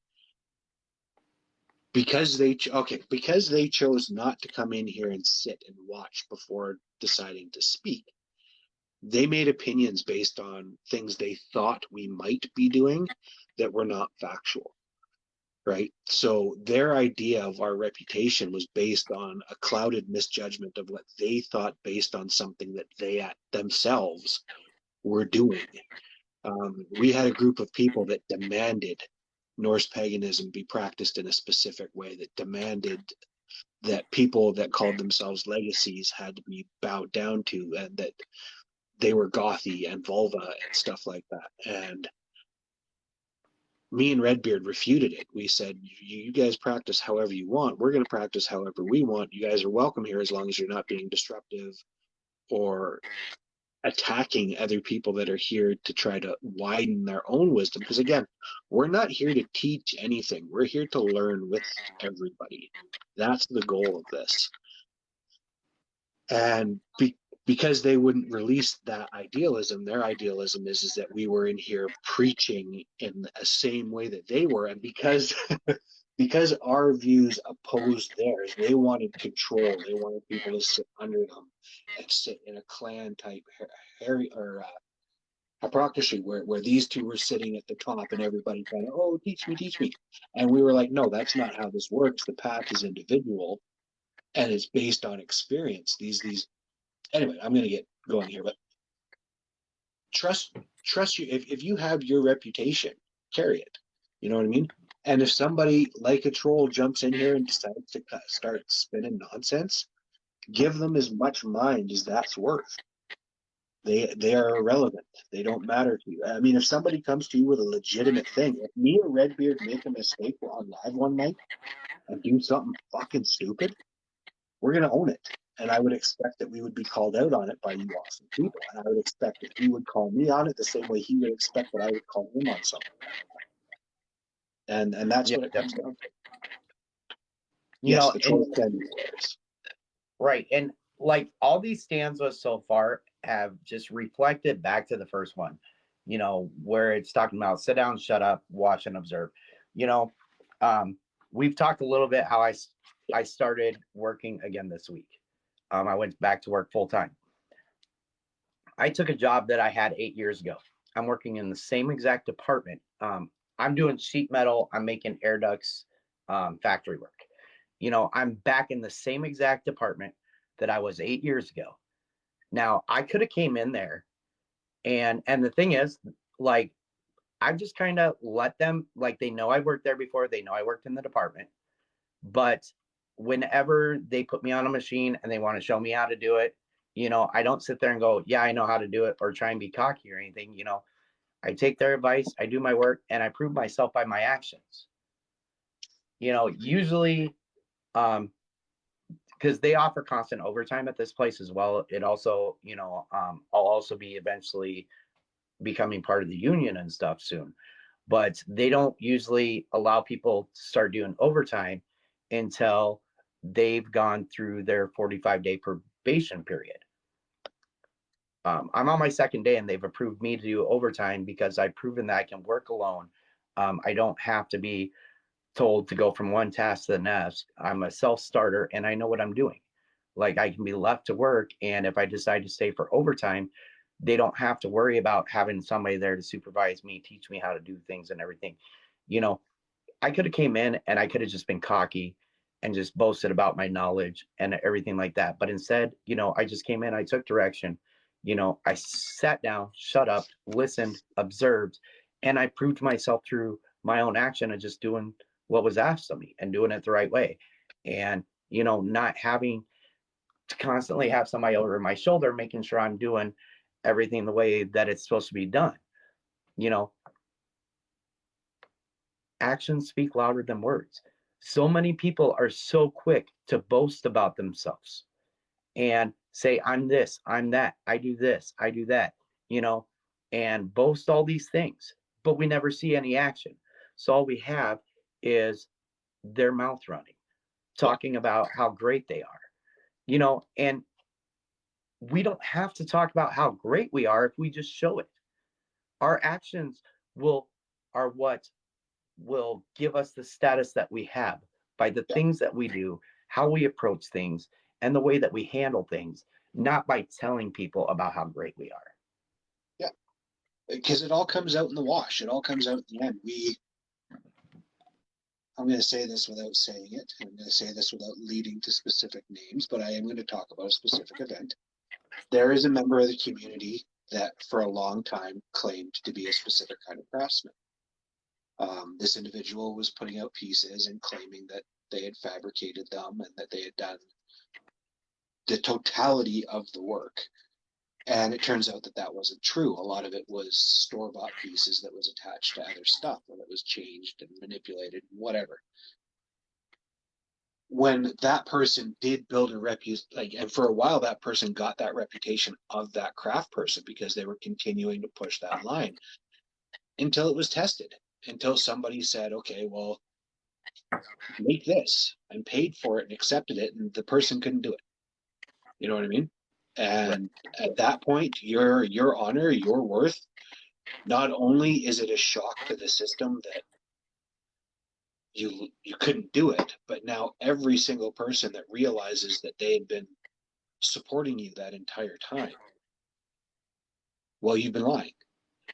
because they chose not to come in here and sit and watch before deciding to speak. They made opinions based on things they thought we might be doing that were not factual, right? So their idea of our reputation was based on a clouded misjudgment of what they thought based on something that they themselves were doing. We had a group of people that demanded Norse paganism be practiced in a specific way, that demanded that people that called themselves legacies had to be bowed down to, and that they were gothy and vulva and stuff like that. And me and Redbeard refuted it. We said, you guys practice however you want. We're going to practice however we want. You guys are welcome here as long as you're not being disruptive or attacking other people that are here to try to widen their own wisdom. Because again, we're not here to teach anything. We're here to learn with everybody. That's the goal of this. And because they wouldn't release that idealism, their idealism is that we were in here preaching in the same way that they were. And because because our views opposed theirs, they wanted control. They wanted people to sit under them and sit in a clan type Harry or hypocrisy where these two were sitting at the top and everybody kind of, oh, teach me. And we were like, no, that's not how this works. The path is individual and it's based on experience. These anyway, I'm gonna get going here, but trust you. If you have your reputation, carry it. You know what I mean? And if somebody like a troll jumps in here and decides to start spinning nonsense, give them as much mind as that's worth. They are irrelevant. They don't matter to you. I mean, if somebody comes to you with a legitimate thing, if me or Redbeard make a mistake on live one night and do something fucking stupid, we're gonna own it. And I would expect that we would be called out on it by you awesome people. And I would expect that he would call me on it the same way he would expect that I would call him on something. And that's Yeah, what it comes down to. you Yes, know, the and troll can be hilarious. right, and like all these stanzas so far have just reflected back to the first one, where it's talking about sit down, shut up, watch and observe. you know we've talked a little bit how I started working again this week. I went back to work full time. I took a job that I had 8 years ago. I'm working in the same exact department. I'm doing sheet metal, I'm making air ducts, factory work. I'm back in the same exact department that I was 8 years ago. Now I could have came in there, and the thing is, like, I've just kind of let them, like, they know I worked there before, they know I worked in the department. But whenever they put me on a machine and they want to show me how to do it, I don't sit there and go, yeah, I know how to do it, or try and be cocky or anything. I take their advice, I do my work, and I prove myself by my actions. Usually, because they offer constant overtime at this place as well. It also, I'll also be eventually becoming part of the union and stuff soon. But they don't usually allow people to start doing overtime until they've gone through their 45-day probation period. I'm on my second day and they've approved me to do overtime because I've proven that I can work alone. I don't have to be told to go from one task to the next. I'm a self-starter and I know what I'm doing. Like, I can be left to work, and if I decide to stay for overtime, they don't have to worry about having somebody there to supervise me, teach me how to do things and everything. I could have came in and I could have just been cocky and just boasted about my knowledge and everything like that. But instead, I just came in, I took direction, I sat down, shut up, listened, observed, and I proved myself through my own action of just doing what was asked of me and doing it the right way. And, not having to constantly have somebody over my shoulder making sure I'm doing everything the way that it's supposed to be done. you know actions speak louder than words. So many people are so quick to boast about themselves and say, I'm this, I'm that, I do this, I do that, you know, and boast all these things, but we never see any action. So all we have is their mouth running, Yeah. talking about how great they are, you know, and we don't have to talk about how great we are if we just show it. Our actions will are what will give us the status that we have by the Yeah. things that we do, how we approach things, and the way that we handle things, not by telling people about how great we are. Yeah. Because it all comes out in the wash. It all comes out in the end. I'm going to say this without saying it. I'm going to say this without leading to specific names, but I am going to talk about a specific event. There is a member of the community that for a long time claimed to be a specific kind of craftsman. This individual was putting out pieces and claiming that they had fabricated them and that they had done the totality of the work. And it turns out that that wasn't true. A lot of it was store-bought pieces that was attached to other stuff, and it was changed and manipulated, whatever. When that person did build a reputation, and for a while that person got that reputation of that craft person because they were continuing to push that line until it was tested, until somebody said, okay, well, make this, and paid for it and accepted it, and the person couldn't do it. You know what I mean? Right. And at that point, your honor, your worth, not only is it a shock to the system that you couldn't do it, but now every single person that realizes that they had been supporting you that entire time, well, you've been lying.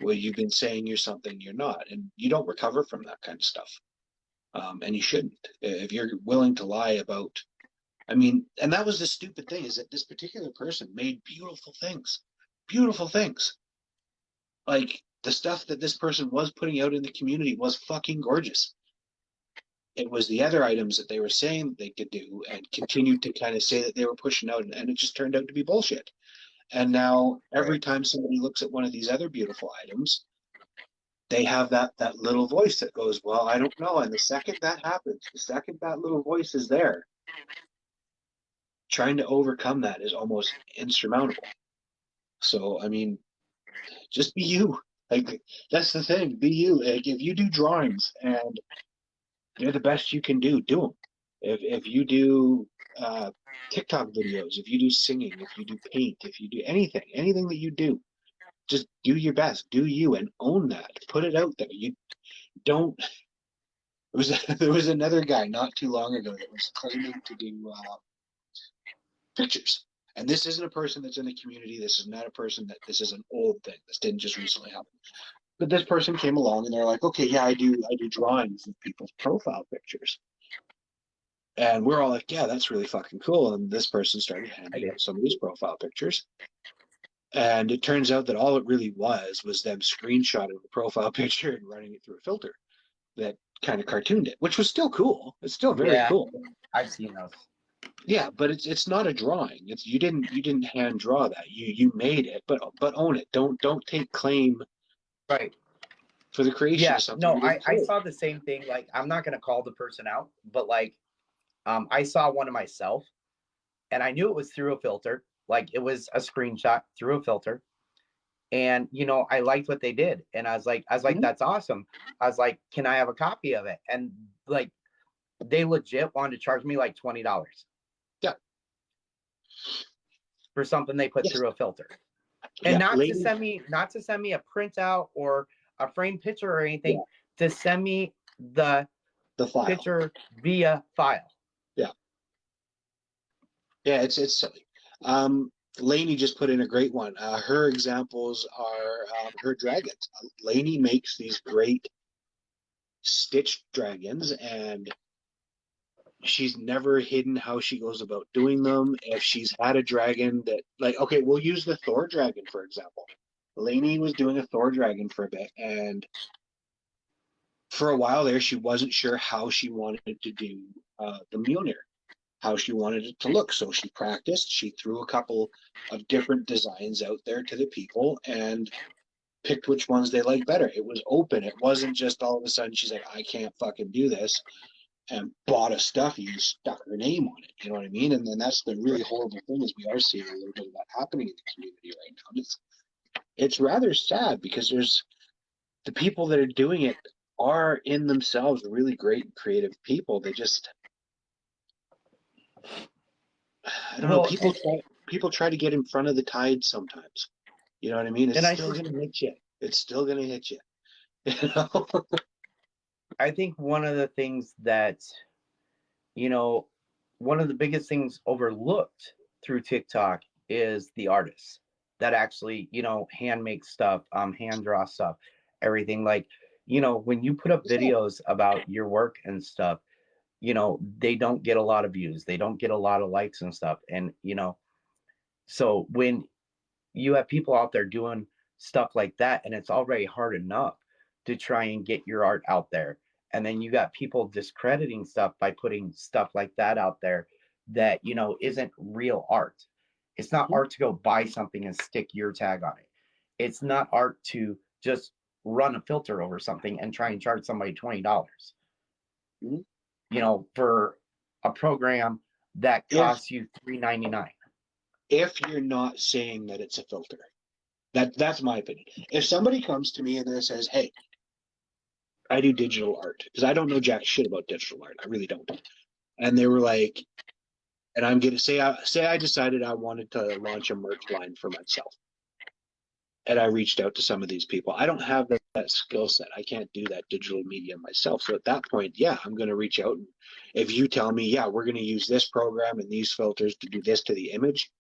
Well, you've been saying you're something you're not, and you don't recover from that kind of stuff. And you shouldn't. If you're willing to lie about, I mean, and that was the stupid thing, is that this particular person made beautiful things. Like the stuff that this person was putting out in the community was fucking gorgeous. It was the other items that they were saying that they could do and continued to kind of say that they were pushing out, and it just turned out to be bullshit. And now every Right. time somebody looks at one of these other beautiful items, they have that little voice that goes, well, I don't know. And the second that happens, the second that little voice is there, trying to overcome that is almost insurmountable. So I mean, just be you. Like that's the thing. Be you. Like if you do drawings and they're the best you can do them. If you do TikTok videos, if you do singing, if you do paint, if you do anything that you do, just do your best, do you, and own that. Put it out there. You don't. There was another guy not too long ago that was claiming to do pictures. And this isn't a person that's in the community. This is not a person that this is an old thing. This didn't just recently happen. But this person came along and they're like, okay, yeah, I do drawings of people's profile pictures. And we're all like, yeah, that's really fucking cool. And this person started I handing did. out some of these profile pictures. And it turns out that all it really was them screenshotting the profile picture and running it through a filter that kind of cartooned it, which was still cool. It's still very Yeah, cool. I've seen those. Yeah, but it's not a drawing. It's you didn't hand draw that. You made it, but own it. Don't take claim Right. for the creation Yeah. of something No, you I didn't create. saw the same thing. Like, I'm not gonna call the person out, but like, I saw one of myself, and I knew it was through a filter. Like, it was a screenshot through a filter, and I liked what they did, and I was like, Mhm. that's awesome. I was like, can I have a copy of it? And like, they legit wanted to charge me like $20 Yeah. for something they put Yes. through a filter, and Yeah. not to Lady. send me not to send me a printout or a framed picture or anything, Yeah. to send me the The file. picture via file. Yeah. Yeah. It's silly. Lainey just put in a great one. Her examples are her dragons. Lainey makes these great stitched dragons, and she's never hidden how she goes about doing them. If she's had a dragon that, like, okay, we'll use the Thor dragon, for example. Lainey was doing a Thor dragon for a bit, and for a while there, she wasn't sure how she wanted to do the Mjolnir, how she wanted it to look. So she practiced. She threw a couple of different designs out there to the people, and picked which ones they like better. It was open. It wasn't just all of a sudden she's like, I can't fucking do this, and bought a stuffy and stuck her name on it. You know what I mean? And then that's the really horrible thing, is we are seeing a little bit of that happening in the community right now. It's rather sad, because there's the people that are doing it are in themselves really great and creative people. They just, I don't know, Well, people try to get in front of the tide sometimes. You know what I mean? It's and I still think gonna hit you. It's still gonna hit you. You know? one of the things that, you know, one of the biggest things overlooked through TikTok is the artists that actually, hand make stuff, hand draw stuff, everything. Like, when you put up videos about your work and stuff, they don't get a lot of views. They don't get a lot of likes and stuff. And, so when you have people out there doing stuff like that, and it's already hard enough to try and get your art out there, and then you got people discrediting stuff by putting stuff like that out there that isn't real art. It's not art to go buy something and stick your tag on it. It's not art to just run a filter over something and try and charge somebody $20, Mhm. for a program that if costs you $3.99. if you're not saying that it's a filter, that's my opinion. If somebody comes to me and they says, "Hey, I do digital art," because I don't know jack shit about digital art, I really don't, and they were like, and I'm gonna say I decided I wanted to launch a merch line for myself, and I reached out to some of these people. I don't have that skill set. I can't do that digital media myself. So at that point, yeah, I'm going to reach out. And if you tell me, yeah, we're going to use this program and these filters to do this to the image,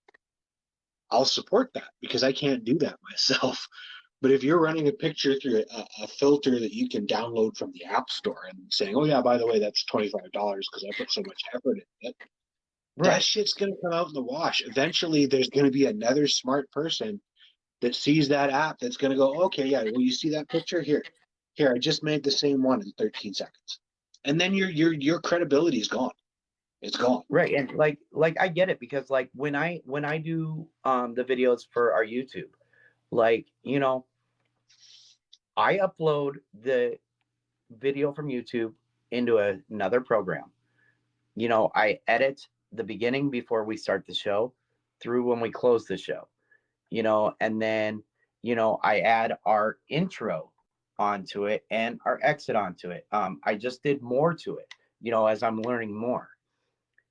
I'll support that, because I can't do that myself. But if you're running a picture through a filter that you can download from the App Store and saying, oh, yeah, by the way, that's $25 because I put so much effort in it, that Right. shit's going to come out in the wash. Eventually, there's going to be another smart person that sees that app that's going to go, okay, yeah, well, you see that picture here, I just made the same one in 13 seconds, and then your credibility is gone. It's gone. Right. And like I get it, because like when I do the videos for our YouTube, like, I upload the video from YouTube into another program. I edit the beginning before we start the show through when we close the show. And then, I add our intro onto it and our exit onto it. I just did more to it, as I'm learning more,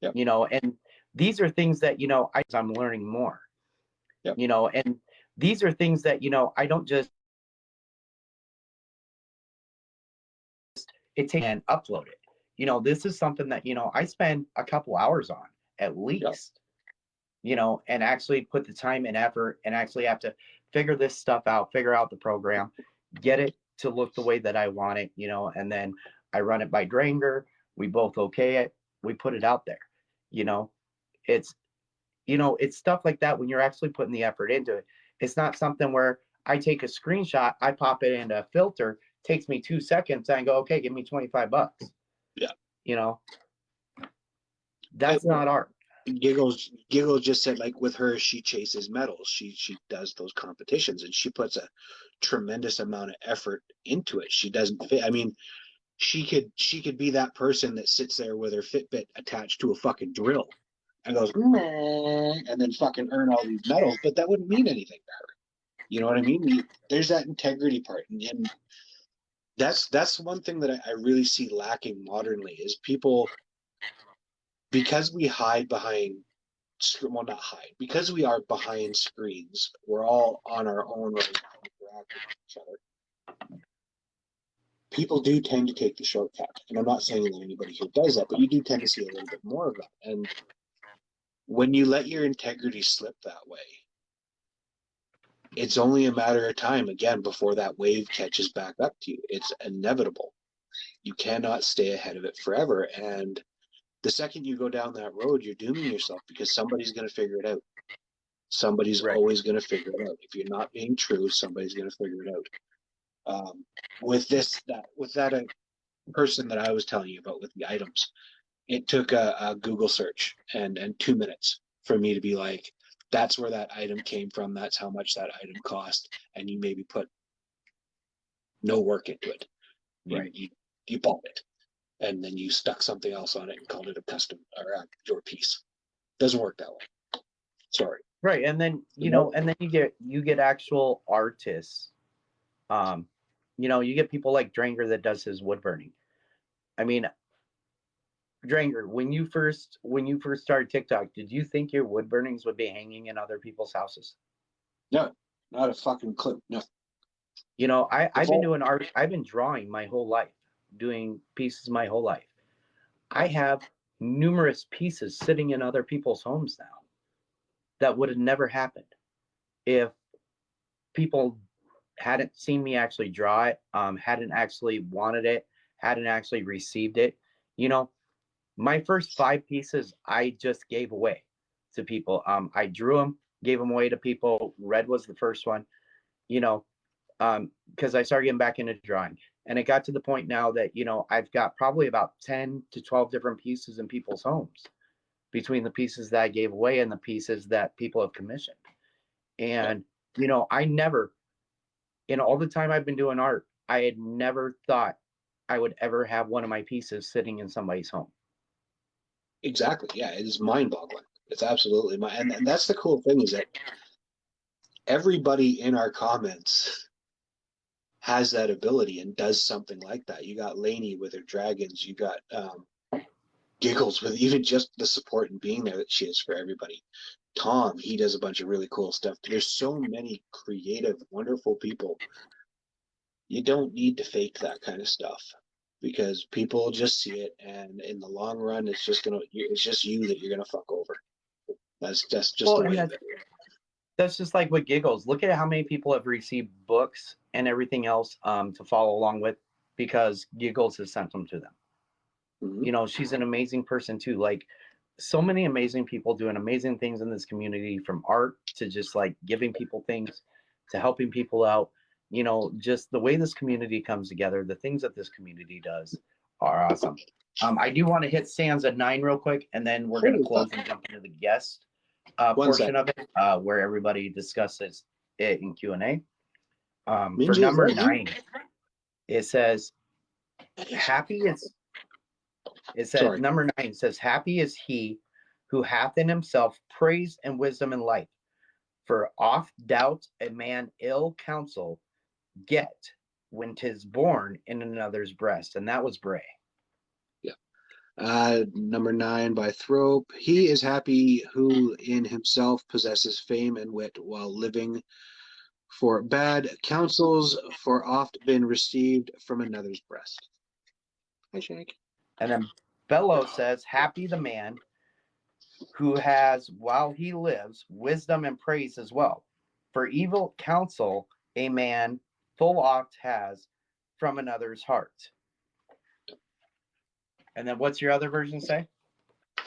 Yep. And these are things that, as I'm learning more, Yep. And these are things that, I don't just, it takes and upload it. This is something that, I spend a couple hours on at Yep. least, and actually put the time and effort and actually have to figure this stuff out, figure out the program, get it to look the way that I want it, and then I run it by Dranger. We both okay it. We put it out there. You know, it's it's stuff like that when you're actually putting the effort into it. It's not something where I take a screenshot, I pop it into a filter, takes me 2 seconds, and I go, okay, give me $25. Yeah. You know, It, that's not art. Giggles just said, like, with her, she chases medals. She does those competitions, and she puts a tremendous amount of effort into it. She doesn't fit. I mean, she could be that person that sits there with her Fitbit attached to a fucking drill and goes, "Meh," and then fucking earn all these medals, but that wouldn't mean anything to her. You know what I mean? There's that integrity part, and that's one thing that I really see lacking modernly is people, because we hide behind, well, not hide, because we are behind screens. We're all on our own right now, interacting with each other. People do tend to take the shortcut, and I'm not saying that anybody here does that, but you do tend to see a little bit more of that. And when you let your integrity slip that way, it's only a matter of time again before that wave catches back up to you. It's inevitable. You cannot stay ahead of it forever. And the second you go down that road, you're dooming yourself, because somebody's going to figure it out. Somebody's Right. always going to figure it out. If you're not being true, somebody's going to figure it out. With that person that I was telling you about with the items, it took a Google search and 2 minutes for me to be like, that's where that item came from. That's how much that item cost. And you maybe put no work into it. Right. You bought it, and then you stuck something else on it and called it a custom or your piece. Doesn't work that way. Sorry. Right. And then, and then you get actual artists. You get people like Dranger that does his wood burning. I mean, Dranger, when you first started TikTok, did you think your wood burnings would be hanging in other people's houses? No, not a fucking clue. No. I've been doing art. I've been drawing my whole life, doing pieces my whole life. I have numerous pieces sitting in other people's homes now that would have never happened if people hadn't seen me actually draw it, hadn't actually wanted it, hadn't actually received it. My first 5 pieces I just gave away to people. I drew them, gave them away to people. Red was the first one, because I started getting back into drawing. And it got to the point now that, I've got probably about 10 to 12 different pieces in people's homes between the pieces that I gave away and the pieces that people have commissioned. And, I never, in all the time I've been doing art, I had never thought I would ever have one of my pieces sitting in somebody's home. Exactly. Yeah, it is mind-boggling. It's absolutely and that's the cool thing is that everybody in our comments has that ability and does something like that. You got Lainey with her dragons. You got Giggles with even just the support and being there that she is for everybody. Tom, he does a bunch of really cool stuff. There's so many creative, wonderful people. You don't need to fake that kind of stuff because people just see it, and in the long run, it's just you that you're gonna fuck over. That's just the way of it. That's just like with Giggles. Look at how many people have received books and everything else to follow along with because Giggles has sent them to them. Mm-hmm. She's an amazing person too. Like so many amazing people doing amazing things in this community, from art to just like giving people things to helping people out. Just the way this community comes together, the things that this community does are awesome. I do want to hit Stanza 9 real quick, and then we're going to close and jump into the guest portion of it, where everybody discusses it in Q&A. For number 9, it says, happy is, number 9 says, happy is he who hath in himself praise and wisdom and life. For oft doubt a man ill counsel get when 'tis born in another's breast. And that was Bray. Number 9 by Thrope. He is happy who in himself possesses fame and wit while living, for bad counsels for oft been received from another's breast. Hi, Shank. And then Bello says, happy the man who has, while he lives, wisdom and praise as well. For evil counsel a man full oft has from another's heart. And then what's your other version say?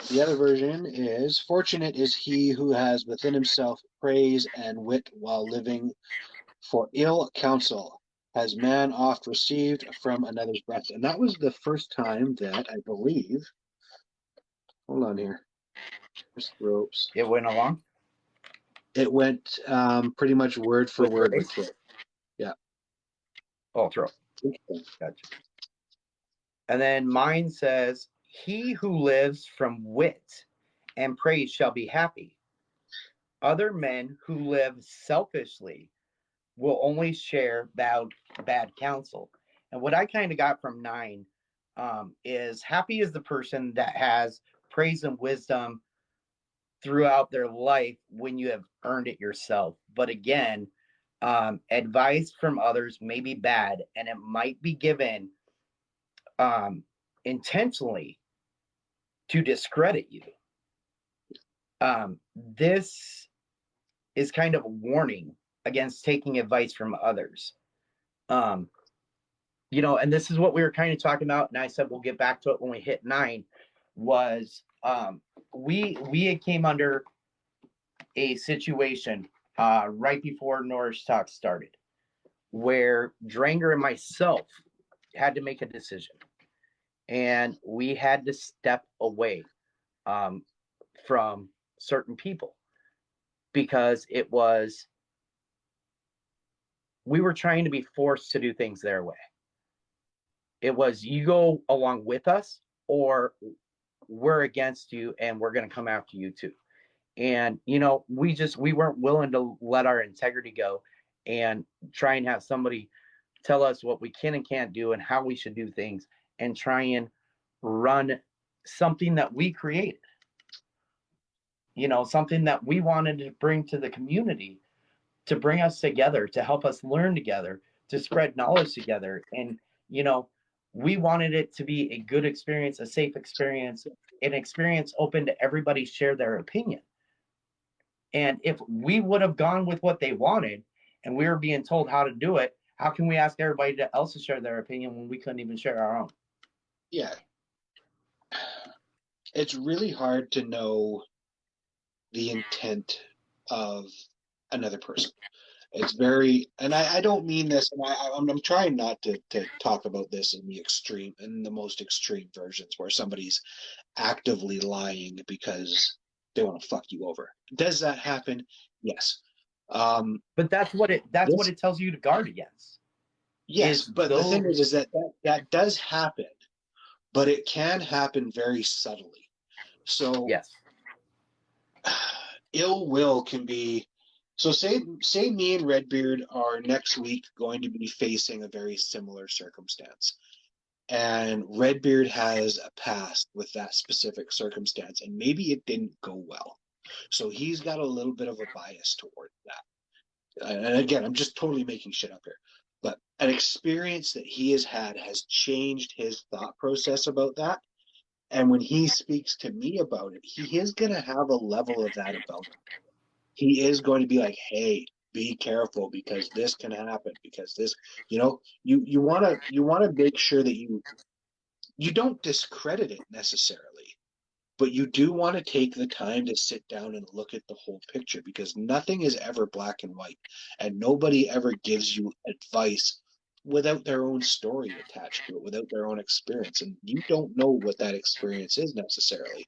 The other version is, fortunate is he who has within himself praise and wit while living, for ill counsel has man oft received from another's breast. And that was the first time that I believe, hold on here, there's the ropes. It went along? It went pretty much word for word with Thrope. Yeah. Oh, Thrope. Gotcha. And then mine says, he who lives from wit and praise shall be happy. Other men who live selfishly will only share bad counsel. And what I kind of got from 9 is happy is the person that has praise and wisdom throughout their life when you have earned it yourself. But again, advice from others may be bad, and it might be given intentionally to discredit you. This is kind of a warning against taking advice from others. And this is what we were kind of talking about, and I said we'll get back to it when we hit 9, was we had came under a situation right before Norris Talk started where Dranger and myself had to make a decision, and we had to step away from certain people because it was we were trying to be forced to do things their way. It was you go along with us or we're against you and we're going to come after you too. And, you know, we weren't willing to let our integrity go and try and have somebody tell us what we can and can't do and how we should do things and try and run something that we created, you know, something that we wanted to bring to the community, to bring us together, to help us learn together, to spread knowledge together. And, you know, we wanted it to be a good experience, a safe experience, an experience open to everybody share their opinion. And if we would have gone with what they wanted and we were being told how to do it, how can we ask everybody else to share their opinion when we couldn't even share our own? Yeah. It's really hard to know the intent of another person. It's very, and I don't mean this, and I'm trying not to talk about this in the extreme, in the most extreme versions where somebody's actively lying because they want to fuck you over. Does that happen? Yes. But that's what it tells you to guard against. Yes, Is but the thing those is that does happen, but it can happen very subtly. So yes. ill will can be, so say me and Redbeard are next week going to be facing a very similar circumstance, and Redbeard has a past with that specific circumstance, and maybe it didn't go well, so he's got a little bit of a bias toward that. And again, I'm just totally making shit up here, but an experience that he has had has changed his thought process about that. And when he speaks to me about it, he is going to have a level of that about him. He is going to be like, hey, be careful because this can happen, because this, you want to make sure that you don't discredit it necessarily, but you do want to take the time to sit down and look at the whole picture, because nothing is ever black and white, and nobody ever gives you advice without their own story attached to it, without their own experience, and you don't know what that experience is necessarily.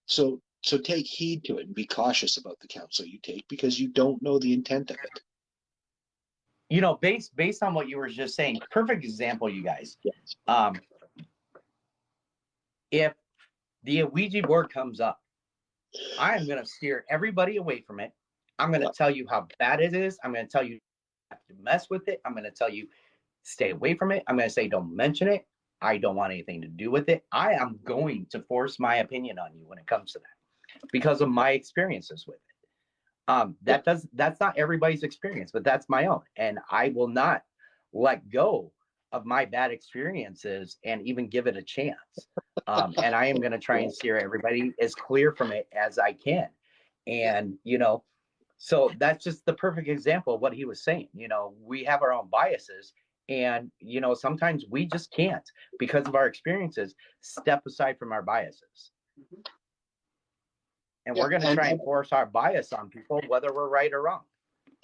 So take heed to it and be cautious about the counsel you take, because you don't know the intent of it. You know, based on what you were just saying, perfect example, you guys. Yes. If the Ouija board comes up, I am going to steer everybody away from it. I'm going to tell you how bad it is. I'm going to tell you not to mess with it. I'm going to tell you stay away from it. I'm going to say don't mention it. I don't want anything to do with it. I am going to force my opinion on you when it comes to that because of my experiences with it. That's not everybody's experience, but that's my own. And I will not let go of my bad experiences and even give it a chance. And I am going to try and steer everybody as clear from it as I can. And, you know, so that's just the perfect example of what he was saying. You know, we have our own biases and, you know, sometimes we just can't, because of our experiences, step aside from our biases. And we're going to try and force our bias on people, whether we're right or wrong.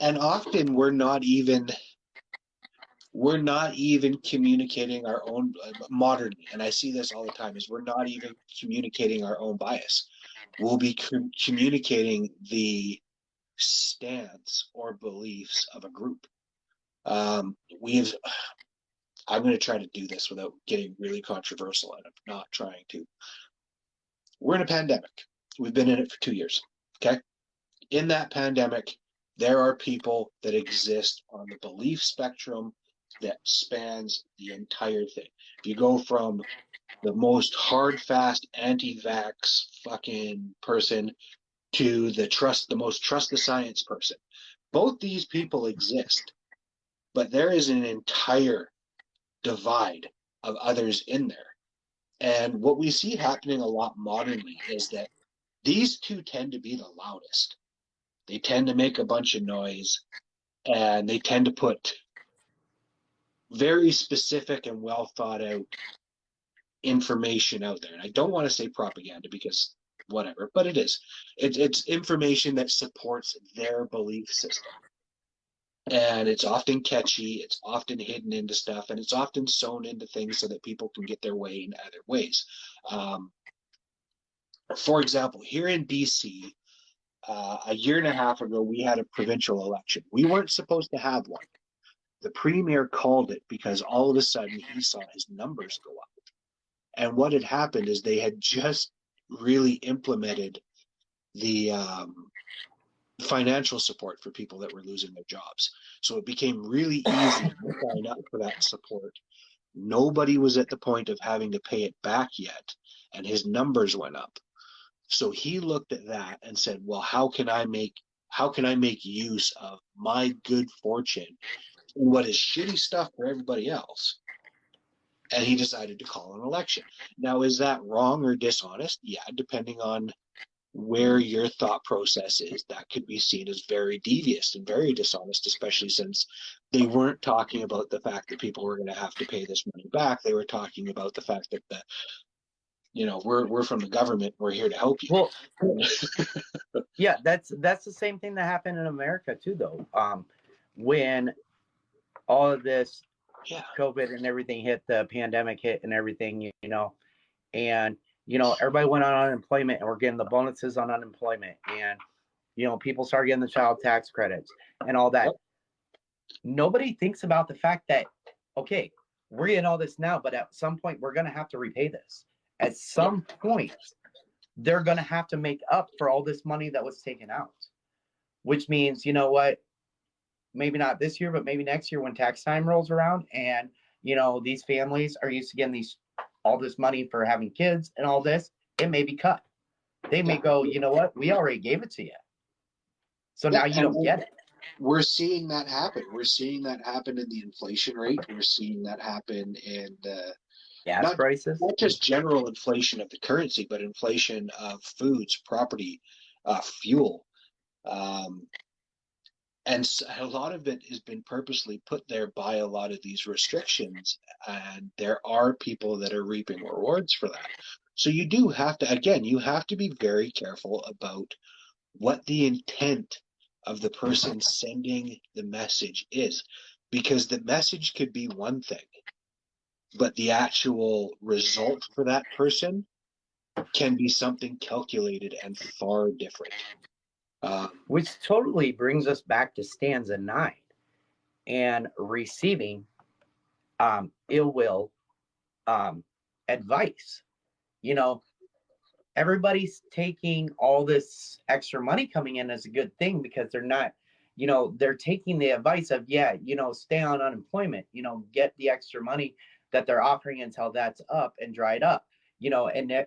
And often we're not even communicating our own modernly, and I see this all the time, is we're not even communicating our own bias. We'll be communicating the stance or beliefs of a group. I'm going to try to do this without getting really controversial, and I'm not trying to. We're in a pandemic. We've been in it for 2 years. Okay. In that pandemic, there are people that exist on the belief spectrum that spans the entire thing. If you go from the most hard, fast, anti-vax fucking person to the most trust the science person, both these people exist, but there is an entire divide of others in there. And what we see happening a lot modernly is that these two tend to be the loudest. They tend to make a bunch of noise, and they tend to put very specific and well thought out information out there. And I don't want to say propaganda because whatever, but it is. It's information that supports their belief system. And it's often catchy, it's often hidden into stuff, and it's often sewn into things so that people can get their way in other ways. For example, here in BC, a year and a half ago, we had a provincial election. We weren't supposed to have one. The premier called it because all of a sudden he saw his numbers go up. And what had happened is they had just really implemented the financial support for people that were losing their jobs. So it became really easy to sign up for that support. Nobody was at the point of having to pay it back yet, and his numbers went up. So he looked at that and said, well, how can I make use of my good fortune in what is shitty stuff for everybody else? And he decided to call an election. Now, is that wrong or dishonest? Yeah, depending on where your thought process is, that could be seen as very devious and very dishonest, especially since they weren't talking about the fact that people were going to have to pay this money back. They were talking about the fact that we're from the government. We're here to help you. Well, yeah, that's the same thing that happened in America too, though. When all of this COVID and everything hit, the pandemic hit and everything, and everybody went on unemployment, and we're getting the bonuses on unemployment, and people started getting the child tax credits and all that. Yep. Nobody thinks about the fact that, okay, we're getting all this now, but at some point we're going to have to repay this. At some point, they're going to have to make up for all this money that was taken out, which means, maybe not this year, but maybe next year when tax time rolls around, and these families are used to getting all this money for having kids and all this, it may be cut. They may go, you know what, we already gave it to you, so now you don't get it. We're seeing that happen. We're seeing that happen in the inflation rate. We're seeing that happen in gas prices. Not just general inflation of the currency, but inflation of foods, property, fuel. And a lot of it has been purposely put there by a lot of these restrictions, and there are people that are reaping rewards for that. So you do have to be very careful about what the intent of the person sending the message is, because the message could be one thing, but the actual result for that person can be something calculated and far different. Which totally brings us back to stanza 9 and receiving ill will advice. Everybody's taking all this extra money coming in as a good thing, because they're not, they're taking the advice of, stay on unemployment, get the extra money that they're offering until that's up and dried up, and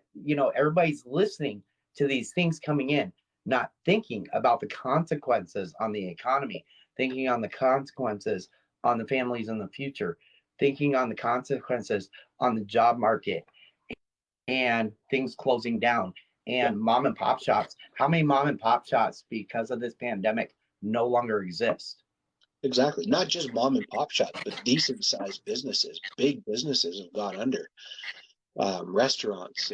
everybody's listening to these things coming in, not thinking about the consequences on the economy, thinking on the consequences on the families in the future, thinking on the consequences on the job market and things closing down, and mom and pop shops. How many mom and pop shops, because of this pandemic, no longer exist? Exactly. Not just mom and pop shops, but decent sized businesses, big businesses have gone under. Restaurants.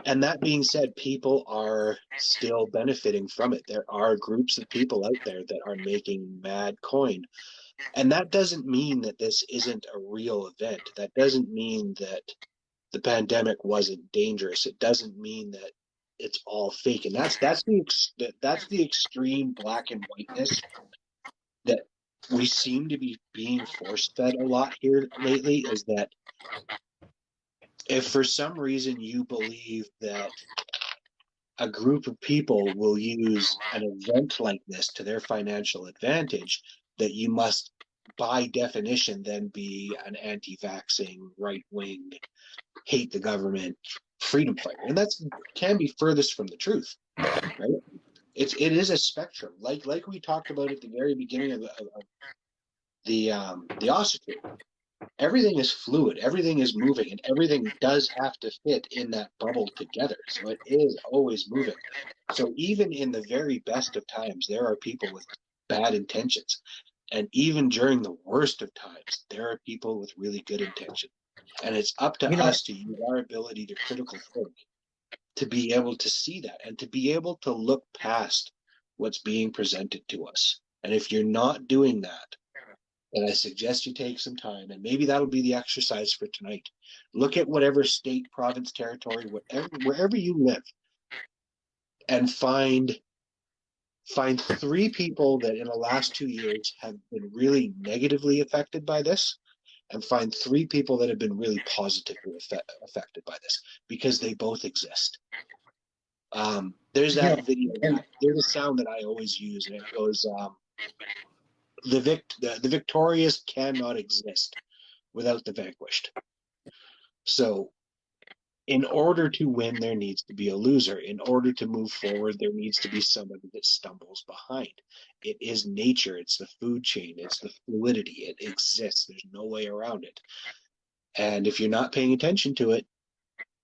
And that being said, people are still benefiting from it. There are groups of people out there that are making mad coin. And that doesn't mean that this isn't a real event. That doesn't mean that the pandemic wasn't dangerous. It doesn't mean that it's all fake. And that's the extreme black and whiteness that we seem to be being force fed a lot here lately, is that if for some reason you believe that a group of people will use an event like this to their financial advantage, that you must, by definition, then be an anti-vaxxing, right-wing, hate the government, freedom fighter. And that can be furthest from the truth, right? It is a spectrum, like we talked about at the very beginning of the Ostrich. Everything is fluid, everything is moving, and everything does have to fit in that bubble together. So it is always moving. So even in the very best of times, there are people with bad intentions. And even during the worst of times, there are people with really good intentions. And it's up to us to use our ability to critical think to be able to see that and to be able to look past what's being presented to us. And if you're not doing that, then I suggest you take some time, and maybe that'll be the exercise for tonight. Look at whatever state, province, territory, wherever you live, and find Find 3 people that in the last 2 years have been really negatively affected by this, and find 3 people that have been really positively affected by this, because they both exist. There's You that know, video and there's a sound that I always use, and it goes, the victorious cannot exist without the vanquished. So in order to win, there needs to be a loser. In order to move forward, there needs to be somebody that stumbles behind. It is nature. It's the food chain. It's the fluidity. It exists. There's no way around it. And if you're not paying attention to it,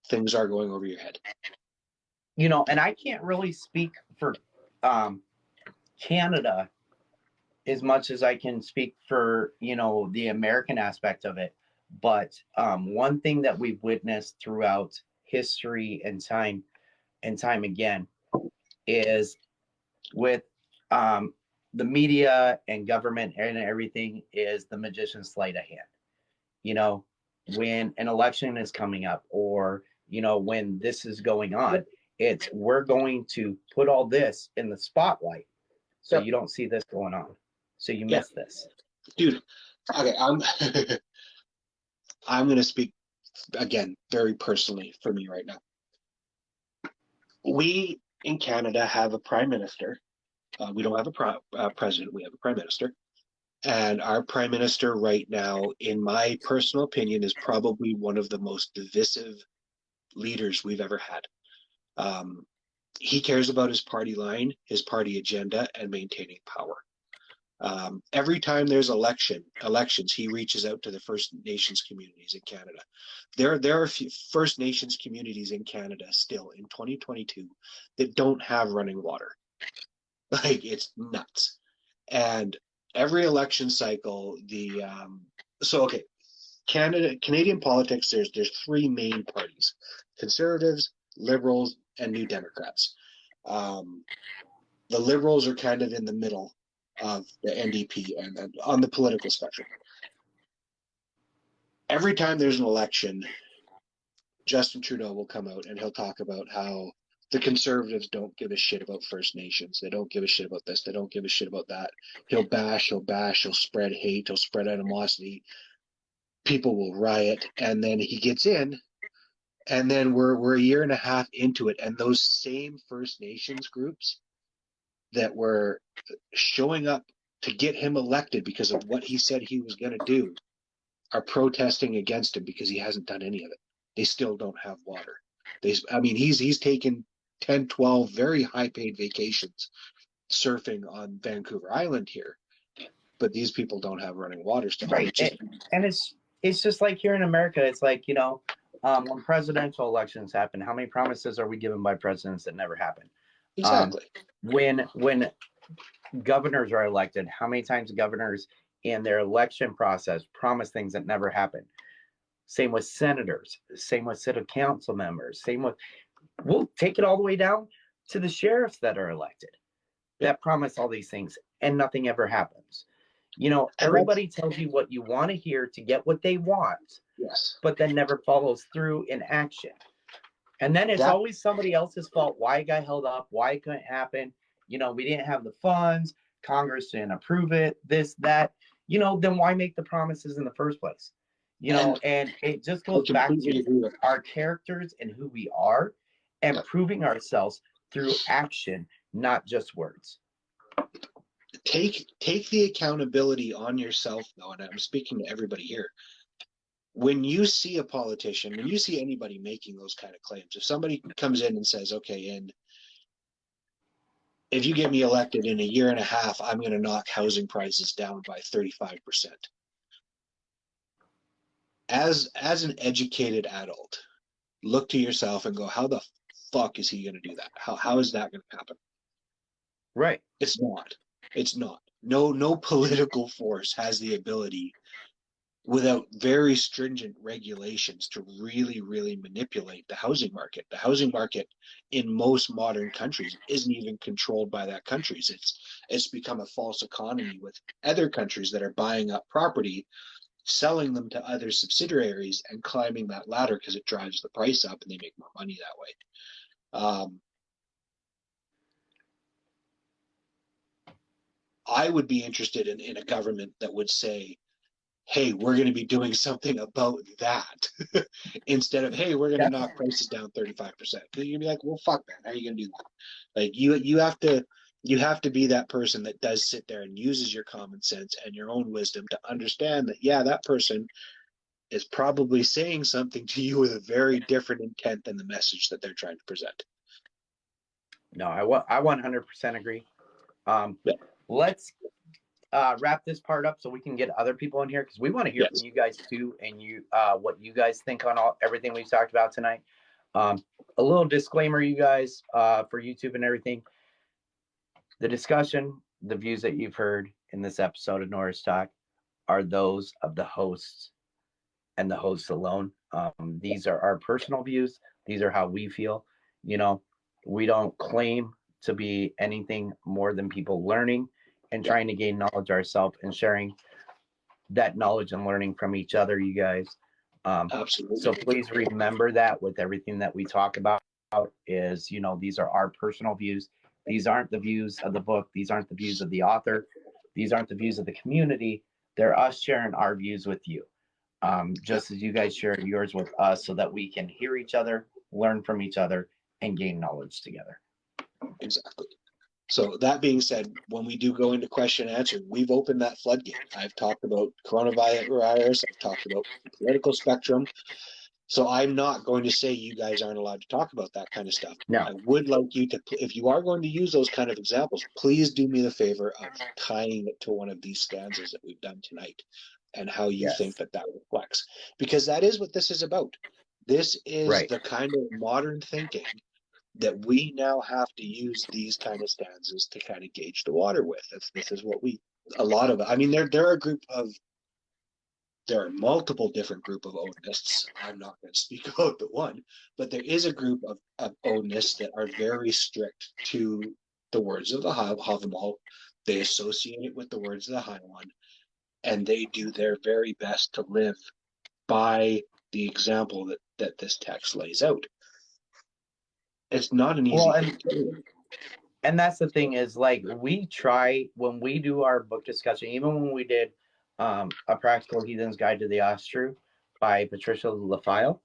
things are going over your head. and I can't really speak for Canada as much as I can speak for, the American aspect of it. But one thing that we've witnessed throughout history and time again is with the media and government and everything is the magician's sleight of hand. You know, when an election is coming up or, when this is going on, it's we're going to put all this in the spotlight so Yep. you don't see this going on. So you Yeah. miss this. Dude, okay, I'm going to speak again very personally for me right now. We in Canada have a prime minister. We don't have a president. We have a prime minister. And our prime minister right now, in my personal opinion, is probably one of the most divisive leaders we've ever had. He cares about his party line, his party agenda, and maintaining power. Every time there's elections, he reaches out to the First Nations communities in Canada. There are First Nations communities in Canada still in 2022 that don't have running water. Like, it's nuts. And every election cycle, Canadian politics, there's 3 main parties: Conservatives, Liberals, and New Democrats. The Liberals are kind of in the middle of the NDP and on the political spectrum. Every time there's an election, Justin Trudeau will come out and he'll talk about how the Conservatives don't give a shit about First Nations. They don't give a shit about this. They don't give a shit about that. He'll bash, he'll spread hate, he'll spread animosity. People will riot, and then he gets in, and then we're a year and a half into it, and those same First Nations groups that were showing up to get him elected because of what he said he was going to do are protesting against him because he hasn't done any of it. They still don't have water. He's taken 10, 12 very high-paid vacations surfing on Vancouver Island here, but these people don't have running water still. Right. And it's just like here in America, it's like, when presidential elections happen, how many promises are we given by presidents that never happen? Exactly. When governors are elected, how many times governors in their election process promise things that never happen? Same with senators, same with city council members, we'll take it all the way down to the sheriffs that are elected that promise all these things and nothing ever happens. Everybody tells you what you want to hear to get what they want, yes, but then never follows through in action. And then it's always somebody else's fault why it got held up, why it couldn't happen. We didn't have the funds, Congress didn't approve it, this, that. Then why make the promises in the first place? And it just goes back to our characters and who we are and proving ourselves through action, not just words. Take the accountability on yourself, though, and I'm speaking to everybody here. When you see a politician, when you see anybody making those kind of claims, if somebody comes in and says, okay, and if you get me elected in a year and a half, I'm going to knock housing prices down by 35%. As an educated adult, look to yourself and go, how the fuck is he going to do that? How is that going to happen? Right. It's not. No political force has the ability, without very stringent regulations, to really, really manipulate the housing market. The housing market in most modern countries isn't even controlled by that countries. It's become a false economy with other countries that are buying up property, selling them to other subsidiaries, and climbing that ladder because it drives the price up and they make more money that way. I would be interested in a government that would say, hey, we're going to be doing something about that instead of, hey, we're going to knock prices down 35%. Because you'd be like, well, fuck, man, how are you going to do that? Like you have to be that person that does sit there and uses your common sense and your own wisdom to understand that, yeah, that person is probably saying something to you with a very different intent than the message that they're trying to present. No, I 100% agree. Yeah. Let's wrap this part up so we can get other people in here, because we want to hear from you guys too, and you what you guys think on everything we've talked about tonight. A little disclaimer, you guys, for YouTube and everything. The discussion, the views that you've heard in this episode of Norris Talk are those of the hosts and the hosts alone. These are our personal views. These are how we feel. You know, we don't claim to be anything more than people learning and trying to gain knowledge ourselves and sharing that knowledge and learning from each other, you guys. Absolutely. So please remember that with everything that we talk about is, you know, these are our personal views. These aren't the views of the book. These aren't the views of the author. These aren't the views of the community. They're us sharing our views with you. Just as you guys share yours with us so that we can hear each other, learn from each other, and gain knowledge together. Exactly. So that being said, when we do go into question and answer, we've opened that floodgate. I've talked about coronavirus. I've talked about the political spectrum. So I'm not going to say you guys aren't allowed to talk about that kind of stuff. No. I would like you to, if you are going to use those kind of examples, please do me the favor of tying it to one of these stanzas that we've done tonight and how you think that reflects. Because that is what this is about. This is the kind of modern thinking that we now have to use these kind of stanzas to kind of gauge the water with. This is what a lot of, I mean, there are a group of, there are multiple different group of Odinists. I'm not going to speak about the one, but there is a group of Odinists that are very strict to the words of the Havamal. They associate it with the words of the High One, and they do their very best to live by the example that this text lays out. It's not an easy thing to do. And that's the thing is, like, we try when we do our book discussion, even when we did A Practical Heathen's Guide to the Ostru by Patricia LaFile,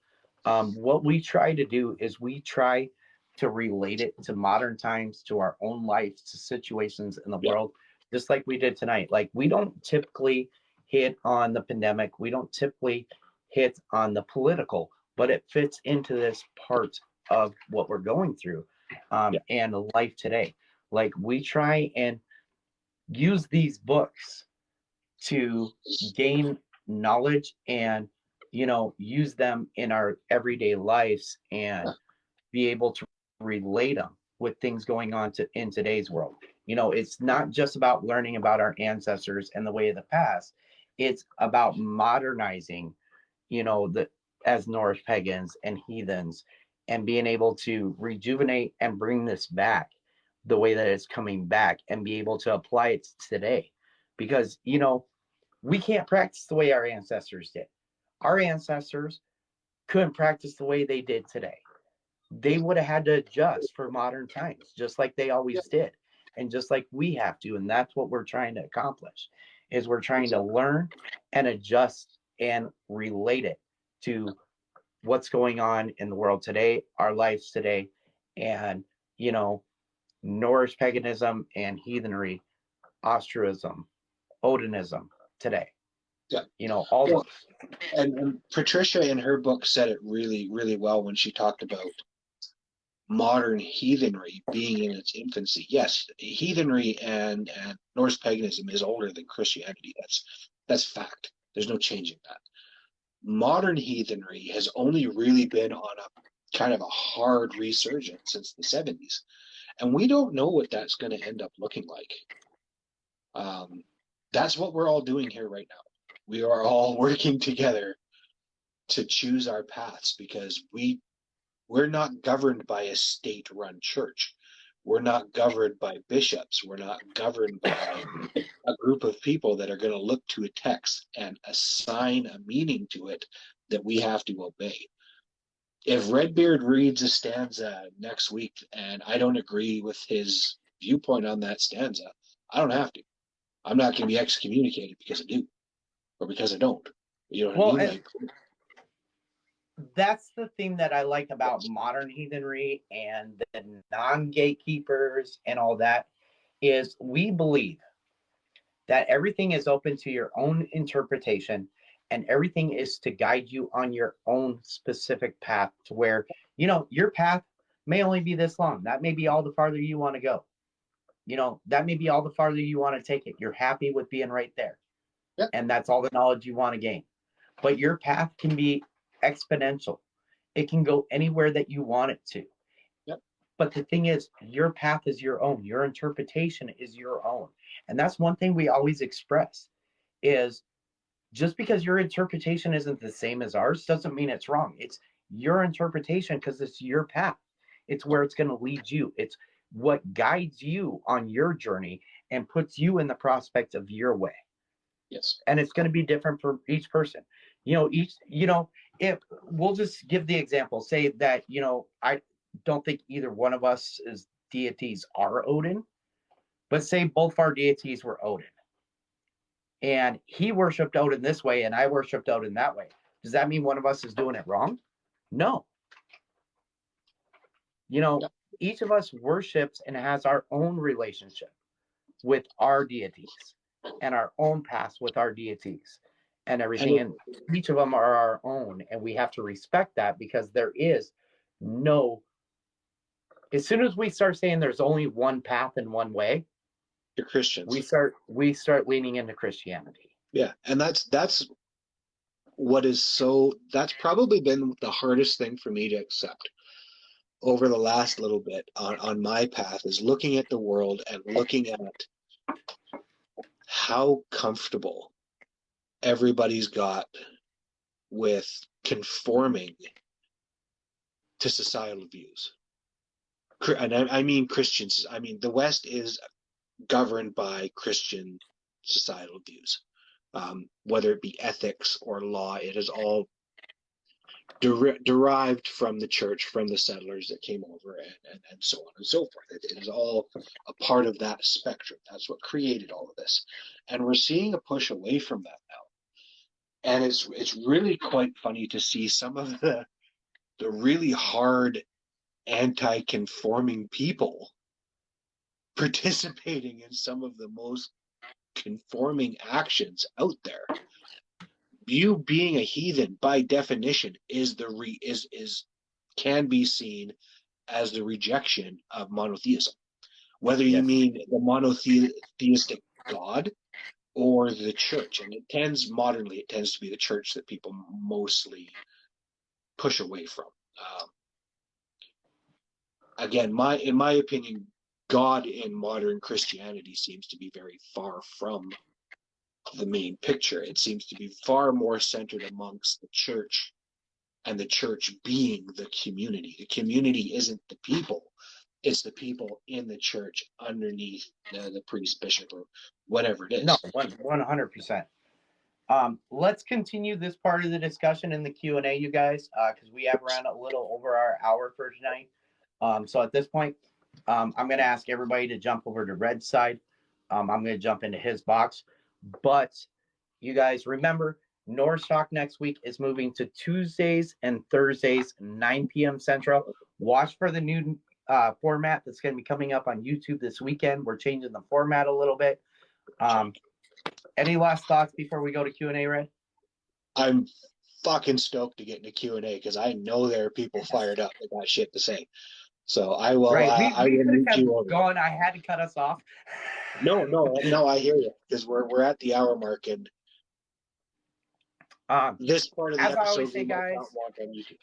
what we try to do is we try to relate it to modern times, to our own lives, to situations in the world, just like we did tonight. Like, we don't typically hit on the pandemic. We don't typically hit on the political, but it fits into this part of what we're going through and life today. Like, we try and use these books to gain knowledge and, you know, use them in our everyday lives and be able to relate them with things going on in today's world. You know, it's not just about learning about our ancestors and the way of the past. It's about modernizing, you know, as Norse pagans and heathens, and being able to rejuvenate and bring this back the way that it's coming back and be able to apply it today. Because, you know, we can't practice the way our ancestors did. Our ancestors couldn't practice the way they did today. They would have had to adjust for modern times, just like they always did, and just like we have to. And that's what we're trying to accomplish, is we're trying to learn and adjust and relate it to what's going on in the world today, our lives today, and, you know, Norse paganism and heathenry, Ostruism, Odinism today. Yeah. You know, all those. And Patricia in her book said it really, really well when she talked about modern heathenry being in its infancy. Yes, heathenry and Norse paganism is older than Christianity. That's fact. There's no changing that. Modern heathenry has only really been on a kind of a hard resurgence since the 70s. And we don't know what that's going to end up looking like. That's what we're all doing here right now. We are all working together to choose our paths, because we're not governed by a state-run church. We're not governed by bishops. We're not governed by a group of people that are going to look to a text and assign a meaning to it that we have to obey. If Redbeard reads a stanza next week and I don't agree with his viewpoint on that stanza, I don't have to. I'm not going to be excommunicated because I do or because I don't. You know what Well, I mean? Like, that's the thing that I like about modern heathenry and the non-gatekeepers and all that is we believe that everything is open to your own interpretation and everything is to guide you on your own specific path to where, your path may only be this long. That may be all the farther you want to go. That may be all the farther you want to take it. You're happy with being right there. yeah, And that's all the knowledge you want to gain. But your path can be exponential. It can go anywhere that you want it to. yeah, But the thing is, your path is your own. Your interpretation is your own. And that's one thing we always express is just because your interpretation isn't the same as ours doesn't mean it's wrong. It's your interpretation because it's your path. It's where it's going to lead you. It's what guides you on your journey and puts you in the prospect of your way. yes. And it's going to be different for each person. If we'll just give the example, say that, I don't think either one of us as deities are Odin, but say both our deities were Odin and he worshiped Odin this way and I worshiped Odin that way. Does that mean one of us is doing it wrong? No. Yeah. Each of us worships and has our own relationship with our deities and our own past with our deities and everything. And each of them are our own. And we have to respect that because there is no, as soon as we start saying there's only one path and one way, You're Christians. we start leaning into Christianity. Yeah. And that's that's probably been the hardest thing for me to accept over the last little bit on my path is looking at the world and looking at how comfortable everybody's got with conforming to societal views. And I mean Christians. I mean, the West is governed by Christian societal views. Whether it be ethics or law, it is all derived from the church, from the settlers that came over, and so on and so forth. It is all a part of that spectrum. That's what created all of this. And we're seeing a push away from that now. And it's really quite funny to see some of the really hard anti-conforming people participating in some of the most conforming actions out there. You being a heathen by definition can be seen as the rejection of monotheism, whether you mean the monotheistic God or the church. And modernly it tends to be the church that people mostly push away from. Again, in my opinion, God in modern Christianity seems to be very far from the main picture. It seems to be far more centered amongst the church, and the church being the community. The community isn't the people. It's the people in the church underneath the priest, bishop, or whatever it is. No, 100%. Let's continue this part of the discussion in the Q&A, you guys, because we have ran a little over our hour for tonight. So at this point, I'm going to ask everybody to jump over to Red's side. I'm going to jump into his box. But you guys remember, Norse Talk next week is moving to Tuesdays and Thursdays, 9 p.m. Central. Watch for the new format that's going to be coming up on YouTube this weekend. We're changing the format a little bit. Any last thoughts before we go to Q&A, Red? I'm fucking stoked to get into Q&A because I know there are people fired up that got shit to say. So I will. Right. I will meet you over. Going. I had to cut us off. No. I hear you because we're at the hour mark, and this part of the episode I always say, guys, not want on YouTube.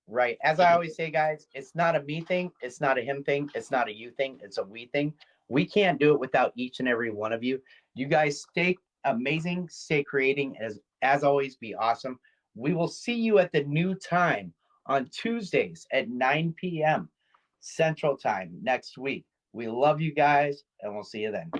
Right. As I always say, guys, it's not a me thing. It's not a him thing. It's not a you thing. It's a we thing. We can't do it without each and every one of you. You guys stay amazing, stay creating, as always, be awesome. We will see you at the new time on Tuesdays at 9 p.m. Central Time next week. We love you guys, and we'll see you then.